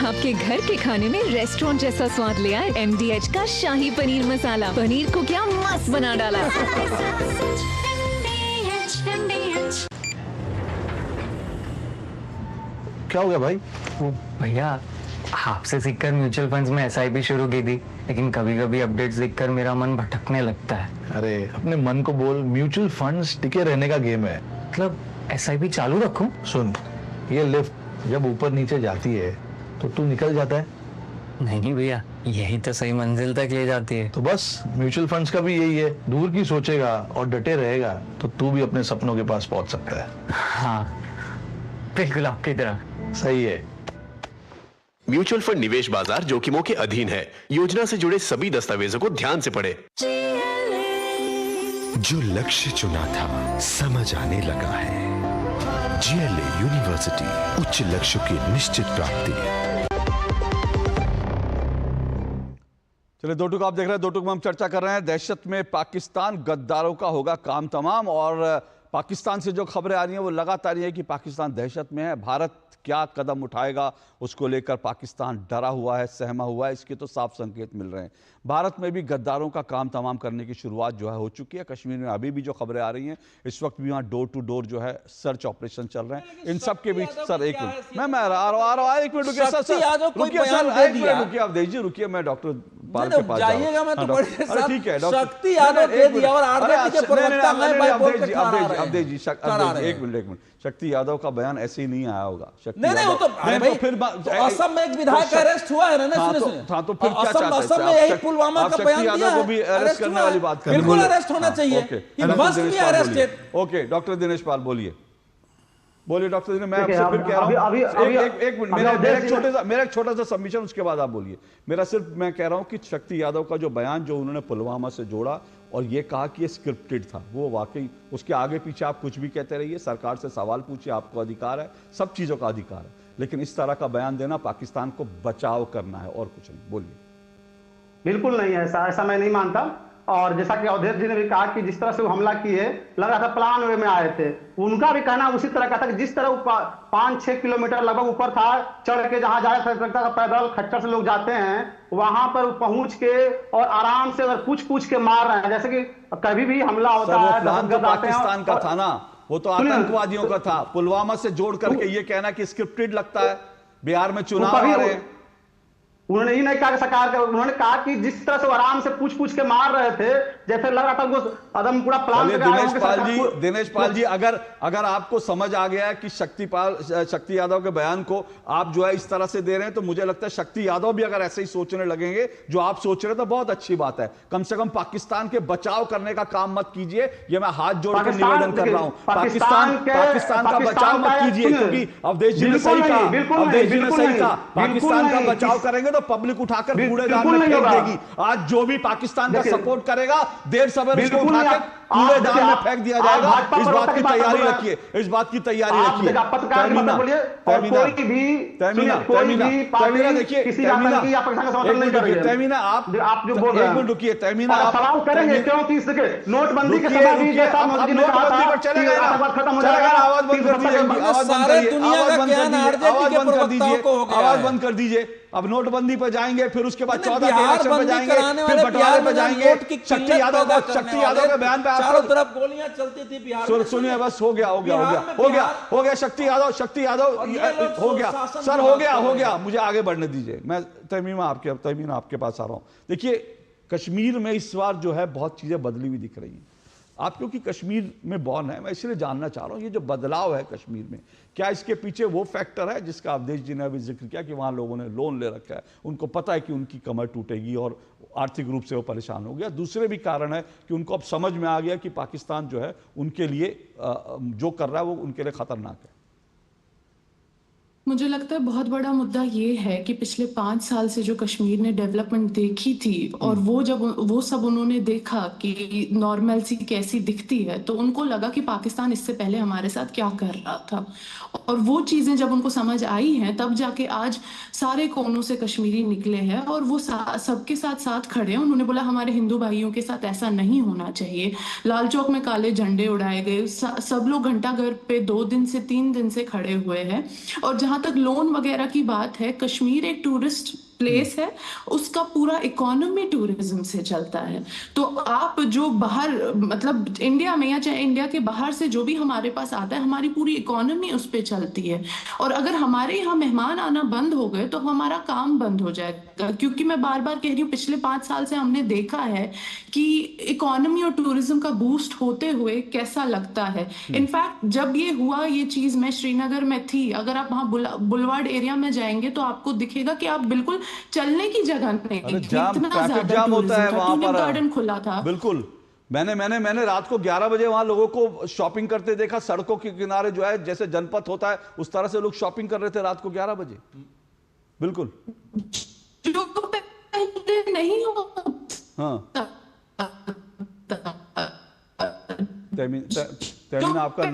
आपके घर के खाने में रेस्टोरेंट जैसा स्वाद ले आए MDH का शाही पनीर मसाला। पनीर को क्या मस्त बना डाला। क्या हो गया भाई? भैया आपसे सीखकर म्यूचुअल फंड्स में SIP शुरू की थी, लेकिन कभी कभी अपडेट्स देखकर मेरा मन भटकने लगता है। अरे अपने मन को बोल, म्यूचुअल फंड्स टिके रहने का गेम है। मतलब SIP चालू रखूं? सुन, ये लिफ्ट जब ऊपर नीचे जाती है तो तू निकल जाता है। नहीं भैया, यही तो सही मंजिल तक ले जाती है। तो बस म्यूचुअल फंड्स का भी यही है, दूर की सोचेगा और डटे रहेगा तो तू भी अपने सपनों के पास पहुंच सकता है। हाँ बिल्कुल आपकी तरह। सही है। म्यूचुअल फंड निवेश बाजार जोखिमों के अधीन है। योजना से जुड़े सभी दस्तावेजों को ध्यान से पढ़ें। जो लक्ष्य चुना था समझ आने लगा है। GLA यूनिवर्सिटी, उच्च लक्ष्य की निश्चित प्राप्ति। चलिए दो टुक आप देख रहे हैं, दो टुक में हम चर्चा कर रहे हैं। दहशत में पाकिस्तान, गद्दारों का होगा काम तमाम। और पाकिस्तान से जो खबरें आ रही हैं वो लगातार ये है कि पाकिस्तान दहशत में है। भारत क्या कदम उठाएगा उसको लेकर पाकिस्तान डरा हुआ है, सहमा हुआ है, इसके तो साफ संकेत मिल रहे हैं। भारत में भी गद्दारों का काम तमाम करने की शुरुआत जो है हो चुकी है। कश्मीर में अभी भी जो खबरें आ रही हैं, इस वक्त भी वहाँ डोर टू डोर जो है सर्च ऑपरेशन चल रहे हैं। इन सब के बीच सर एक मिनट, मैं आ रहा एक मिनट रुकिए सर, रुकिए आप दीजिए, रुकिए, मैं डॉक्टर पाल के पास जाइएगा। मैं तो बड़े साथ ठीक है शक्ति यादव दे दिया और आरजेडी के प्रवक्ता मैं भाई बोल के खड़ा रहा है। अब दीजिए एक मिनट, शक्ति यादव का बयान ऐसे ही नहीं आया होगा। नहीं वो तो फिर असम में एक विधायक अरेस्ट हुआ है ना, हाँ तो फिर क्या चाहते हैं? असम में यही पुलवामा का बयान दिया है, को भी अरेस्ट करने वाली बात कर, बिल्कुल अरेस्ट होना चाहिए। ओके डॉक्टर दिनेश पाल बोलिए डॉक्टर दिनेश, मैं आपसे फिर कह रहा हूँ एक मिनट, मेरा एक छोटा सा सबमिशन, उसके बाद आप बोलिए। मेरा सिर्फ मैं कह रहा हूँ कि शक्ति यादव का जो बयान जो उन्होंने पुलवामा से जोड़ा और ये कहा कि ये स्क्रिप्टेड था, वो वाकई उसके आगे पीछे आप कुछ भी कहते रहिए, सरकार से सवाल पूछिए, आपको अधिकार है, सब चीजों का अधिकार है, लेकिन इस तरह का बयान देना पाकिस्तान को बचाव करना है और कुछ नहीं। बोलिए। बिल्कुल नहीं है, ऐसा मैं नहीं मानता। और जैसा कि अवधेश जी ने भी कहा कि जिस तरह से वो हमला किए, लग रहा था प्लान वे में आए थे, उनका भी कहना उसी तरह का था कि जिस तरह 5-6 किलोमीटर लगभग ऊपर था, चढ़ के जहां जा सकता था, पैदल खच्चर से लोग जाते हैं, वहां पर पहुंच के और आराम से अगर पूछ के मार रहे हैं, जैसे कि कभी भी हमला होता है तो पाकिस्तान का था ना, वो तो आतंकवादियों का था। पुलवामा से जोड़ करके ये कहना कि स्क्रिप्टेड लगता है। बिहार में चुनाव आ रहे हैं, उन्होंने ही नहीं कहा सरकार का, उन्होंने कहा कि जिस तरह से वो आराम से पूछ के मार रहे थे, जैसे लग रहा था उनको एकदम पूरा प्लान। दिनेश पाल जी अगर आपको समझ आ गया है कि शक्ति यादव के बयान को आप जो है इस तरह से दे रहे हैं, तो मुझे लगता है शक्ति यादव भी अगर ऐसे ही सोचने लगेंगे जो आप सोच रहे हैं, तो बहुत अच्छी बात है। कम से कम पाकिस्तान के बचाव करने का काम मत कीजिए, ये मैं हाथ जोड़ के निवेदन कर रहा हूं। पाकिस्तान का बचाव मत कीजिए, क्योंकि अवधेश जी ने सही कहा, पाकिस्तान का बचाव करेंगे तो पब्लिक उठाकर कूड़ेदान में फेंक देगी। आज जो भी पाकिस्तान का सपोर्ट करेगा, देर सवेर उसको उठाकर कूड़ेदान में फेंक दिया जाएगा। इस बात की तैयारी रखिए, इस बात की तैयारी रखिए। तहमीना आप जो बोल रहे हैं, एक मिनट रुकिए। तहमीना आप सवाल करेंगे क्योंकि नोटबंदी के समय भी जैसा मोदी ने कहा था कि आतंकवाद खत्म हो जाएगा, आवाज बंद कर दीजिए। अब नोटबंदी पर जाएंगे, फिर उसके बाद 14 के इलेक्शन पे जाएंगे, फिर बंटवारे पे जाएंगे। शक्ति यादव के बयान पे चारों तरफ गोलियां चलती थी बिहार में। सुनिए, बस हो गया। शक्ति यादव हो गया सर, हो गया। मुझे आगे बढ़ने दीजिए। मैं तमीना आपके पास आ रहा हूं। देखिए, कश्मीर में इस बार जो है बहुत चीजें बदली हुई दिख रही हैं। आप क्योंकि कश्मीर में बॉर्न है, मैं इसलिए जानना चाह रहा हूं, ये जो बदलाव है कश्मीर में, क्या इसके पीछे वो फैक्टर है जिसका अवधेश जी ने अभी जिक्र किया कि वहां लोगों ने लोन ले रखा है, उनको पता है कि उनकी कमर टूटेगी और आर्थिक रूप से वो परेशान हो गया। दूसरे भी कारण है कि उनको अब समझ में आ गया कि पाकिस्तान जो है उनके लिए जो कर रहा है वो उनके लिए खतरनाक है। मुझे लगता है बहुत बड़ा मुद्दा ये है कि पिछले 5 साल से जो कश्मीर ने डेवलपमेंट देखी थी, और वो सब उन्होंने देखा कि नॉर्मलसी कैसी दिखती है, तो उनको लगा कि पाकिस्तान इससे पहले हमारे साथ क्या कर रहा था, और वो चीजें जब उनको समझ आई हैं, तब जाके आज सारे कोनों से कश्मीरी निकले हैं और वो सबके साथ खड़े हैं। उन्होंने बोला हमारे हिंदू भाइयों के साथ ऐसा नहीं होना चाहिए। लाल चौक में काले झंडे उड़ाए गए, सब लोग घंटाघर पे 2 दिन से 3 दिन से खड़े हुए हैं। और जहां तक लोन वगैरह की बात है, कश्मीर एक टूरिस्ट प्लेस है, उसका पूरा इकोनॉमी टूरिज्म से चलता है। तो आप जो बाहर, मतलब इंडिया में या चाहे इंडिया के बाहर से जो भी हमारे पास आता है, हमारी पूरी इकोनॉमी उस पे चलती है। और अगर हमारे यहाँ मेहमान आना बंद हो गए तो हमारा काम बंद हो जाएगा। क्योंकि मैं बार बार कह रही हूँ, पिछले 5 साल से हमने देखा है कि इकोनॉमी और टूरिज्म का बूस्ट होते हुए कैसा लगता है। इनफैक्ट जब ये हुआ, ये चीज, मैं श्रीनगर में थी, अगर आप वहाँ बुलवार्ड एरिया में जाएंगे तो आपको दिखेगा कि आप बिल्कुल चलने की जगह नहीं, इतना ज्यादा होता है वहां पर, गार्डन खुला था। बिल्कुल। मैंने रात को 11 बजे वहां लोगों को शॉपिंग करते देखा। सड़कों के किनारे जो है, जैसे जनपथ होता है उस तरह से लोग शॉपिंग कर रहे थे रात को 11 बजे। बिल्कुल नहीं हो। हाँ, आपका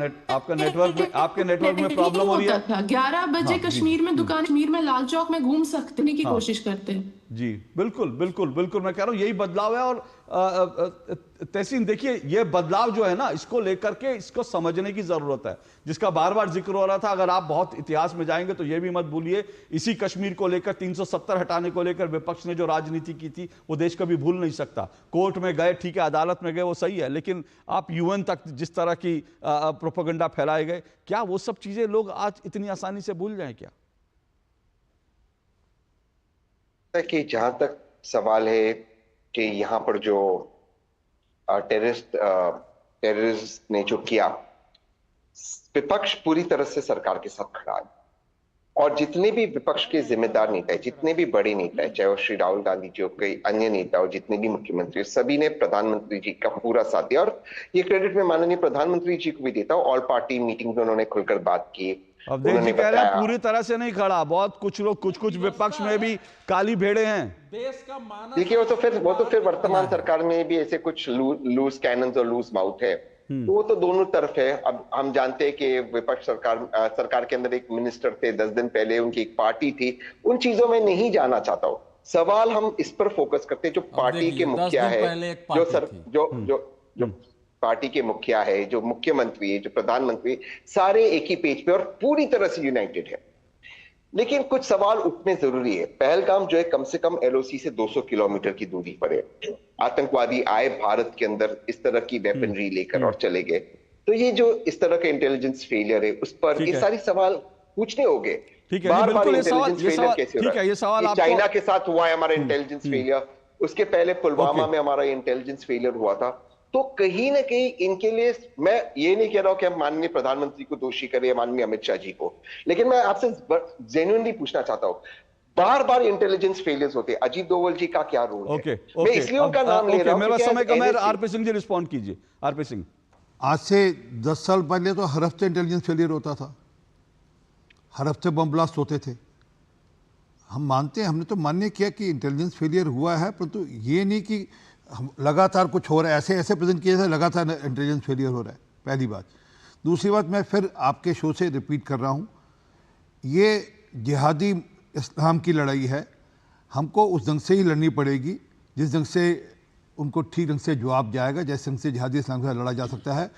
नेटवर्क में प्रॉब्लम हो रही है। 11 बजे कश्मीर में दुकान, कश्मीर में लाल चौक में घूम सकने की कोशिश करते हैं। जी बिल्कुल बिल्कुल बिल्कुल, मैं कह रहा हूं यही बदलाव है। और तहसीन देखिए, ये बदलाव जो है ना, इसको लेकर के इसको समझने की जरूरत है, जिसका बार बार जिक्र हो रहा था। अगर आप बहुत इतिहास में जाएंगे तो ये भी मत भूलिए, इसी कश्मीर को लेकर 370 हटाने को लेकर विपक्ष ने जो राजनीति की थी वो देश कभी भूल नहीं सकता। कोर्ट में गए, ठीक है, अदालत में गए, वो सही है, लेकिन आप यूएन तक जिस तरह की प्रोपेगेंडा फैलाए गए, क्या वो सब चीजें लोग आज इतनी आसानी से भूल जाएं क्या? कि जहां तक सवाल है कि यहाँ पर जो टेररिस्ट ने जो किया, विपक्ष पूरी तरह से सरकार के साथ खड़ा है। और जितने भी विपक्ष के जिम्मेदार नेता है, जितने भी बड़े नेता है, चाहे वो श्री राहुल गांधी जी हो, कई अन्य नेता और जितने भी मुख्यमंत्री, सभी ने प्रधानमंत्री जी का पूरा साथ दिया। और ये क्रेडिट मैं माननीय प्रधानमंत्री जी को भी देता हूँ। ऑल पार्टी मीटिंग में उन्होंने खुलकर बात की। अब देश जी कह रहे हैं पूरी तरह से नहीं खड़ा, बहुत कुछ लोग, कुछ विपक्ष में भी काली भेड़े हैं। देश का मानव, देखिए वो तो फिर वर्तमान सरकार में भी ऐसे कुछ लूज कैनन्स और लूज माउथ है, तो वो तो दोनों तरफ है। अब हम जानते हैं कि विपक्ष सरकार के अंदर एक मिनिस्टर थे, 10 दिन पहले उनकी एक पार्टी थी। उन चीजों में नहीं जाना चाहता हूँ। सवाल हम इस पर फोकस करते हैं, जो पार्टी के मुखिया है, जो पार्टी के मुखिया है, जो मुख्यमंत्री है, जो प्रधानमंत्री, सारे एक ही पेज पे और पूरी तरह से यूनाइटेड है। लेकिन कुछ सवाल उठने जरूरी है। पहलगाम जो है कम से कम एलओसी से 200 किलोमीटर की दूरी पर है। आतंकवादी आए भारत के अंदर इस तरह की वेपनरी लेकर और चले गए। तो ये जो इस तरह का इंटेलिजेंस फेलियर है, उस पर ये सारे सवाल पूछने होंगे। बार-बार इंटेलिजेंस फेलियर कैसे हो रहा है? चाइना के साथ हुआ है हमारा इंटेलिजेंस फेलियर, उसके पहले पुलवामा में हमारा इंटेलिजेंस फेलियर हुआ था। तो कहीं ना कहीं इनके लिए, मैं ये नहीं कह रहा हूं कि हम माननीय प्रधानमंत्री को दोषी करें, माननीय अमित शाह जी को, लेकिन मैं आपसे जेन्युइनली पूछना चाहता हूं, बार बार इंटेलिजेंस फेलियर्स होते हैं, अजीत डोवल जी का क्या रोल है? मैं इसलिए उनका नाम ले रहा हूं। मेरा समय कम है, आरपी सिंह जी रिस्पॉन्ड कीजिए। आरपी सिंह, आज से 10 साल पहले तो हर हफ्ते इंटेलिजेंस फेलियर होता था, हर हफ्ते बम ब्लास्ट होते थे। हम मानते हैं, हमने तो मान्य किया कि इंटेलिजेंस फेलियर हुआ है, परंतु ये नहीं कि हम लगातार कुछ हो रहा है, ऐसे प्रेजेंट किए थे लगातार इंटेलिजेंस फेलियर हो रहा है, पहली बात। दूसरी बात, मैं फिर आपके शो से रिपीट कर रहा हूँ, ये जिहादी इस्लाम की लड़ाई है, हमको उस ढंग से ही लड़नी पड़ेगी जिस ढंग से उनको ठीक ढंग से जवाब जाएगा, जैसे ढंग से जिहादी इस्लाम के साथ लड़ा जा सकता है।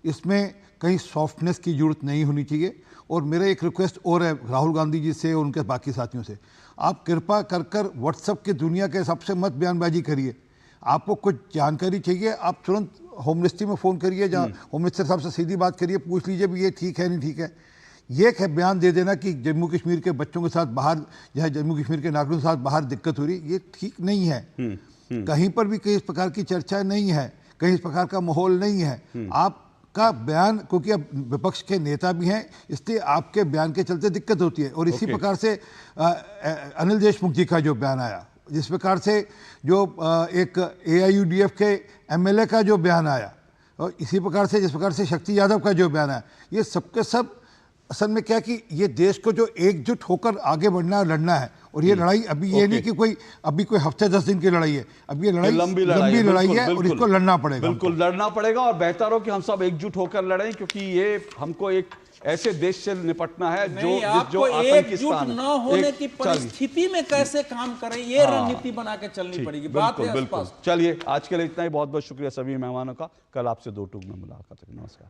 इसमें कहीं सॉफ्टनेस की जरूरत नहीं होनी चाहिए। और मेरा एक रिक्वेस्ट और है राहुल गांधी जी से और उनके बाकी साथियों से, आप कृपा कर कर व्हाट्सएप की दुनिया के हिसाब से मत बयानबाजी करिए। आपको कुछ जानकारी चाहिए, आप तुरंत होम मिनिस्ट्री में फ़ोन करिए, जहाँ होम मिनिस्टर साहब से सीधी बात करिए, पूछ लीजिए भी ये ठीक है नहीं ठीक है। ये बयान दे देना कि जम्मू कश्मीर के बच्चों के साथ बाहर, या जम्मू कश्मीर के नागरिकों के साथ बाहर दिक्कत हो रही, ये ठीक नहीं है। कहीं पर भी कहीं इस प्रकार की चर्चा नहीं है, कहीं इस प्रकार का माहौल नहीं है। आपका बयान, क्योंकि अब विपक्ष के नेता भी हैं, इसलिए आपके बयान के चलते दिक्कत होती है। और इसी प्रकार से अनिल देशमुख जी का जो बयान आया, जिस प्रकार से जो एक AIUDF के MLA का जो बयान आया, और इसी प्रकार से जिस प्रकार से शक्ति यादव का जो बयान आया, ये सबके सब असल में क्या कि ये देश को जो एकजुट होकर आगे बढ़ना, लड़ना है। और ये लड़ाई अभी ये नहीं कि कोई हफ्ते 10 दिन की लड़ाई है, अब ये लड़ाई लंबी लड़ाई है और इसको लड़ना पड़ेगा। बिल्कुल लड़ना पड़ेगा, और बेहतर हो कि हम सब एकजुट होकर लड़ें, क्योंकि ये हमको एक ऐसे देश से निपटना है जो एकजुट न होने की परिस्थिति में कैसे काम करें, ये रणनीति बना के चलनी पड़ेगी। बात है स्पष्ट। चलिए, आज के लिए इतना ही। बहुत बहुत शुक्रिया सभी मेहमानों का। कल आपसे 2 टूक में मुलाकात होगी। नमस्कार।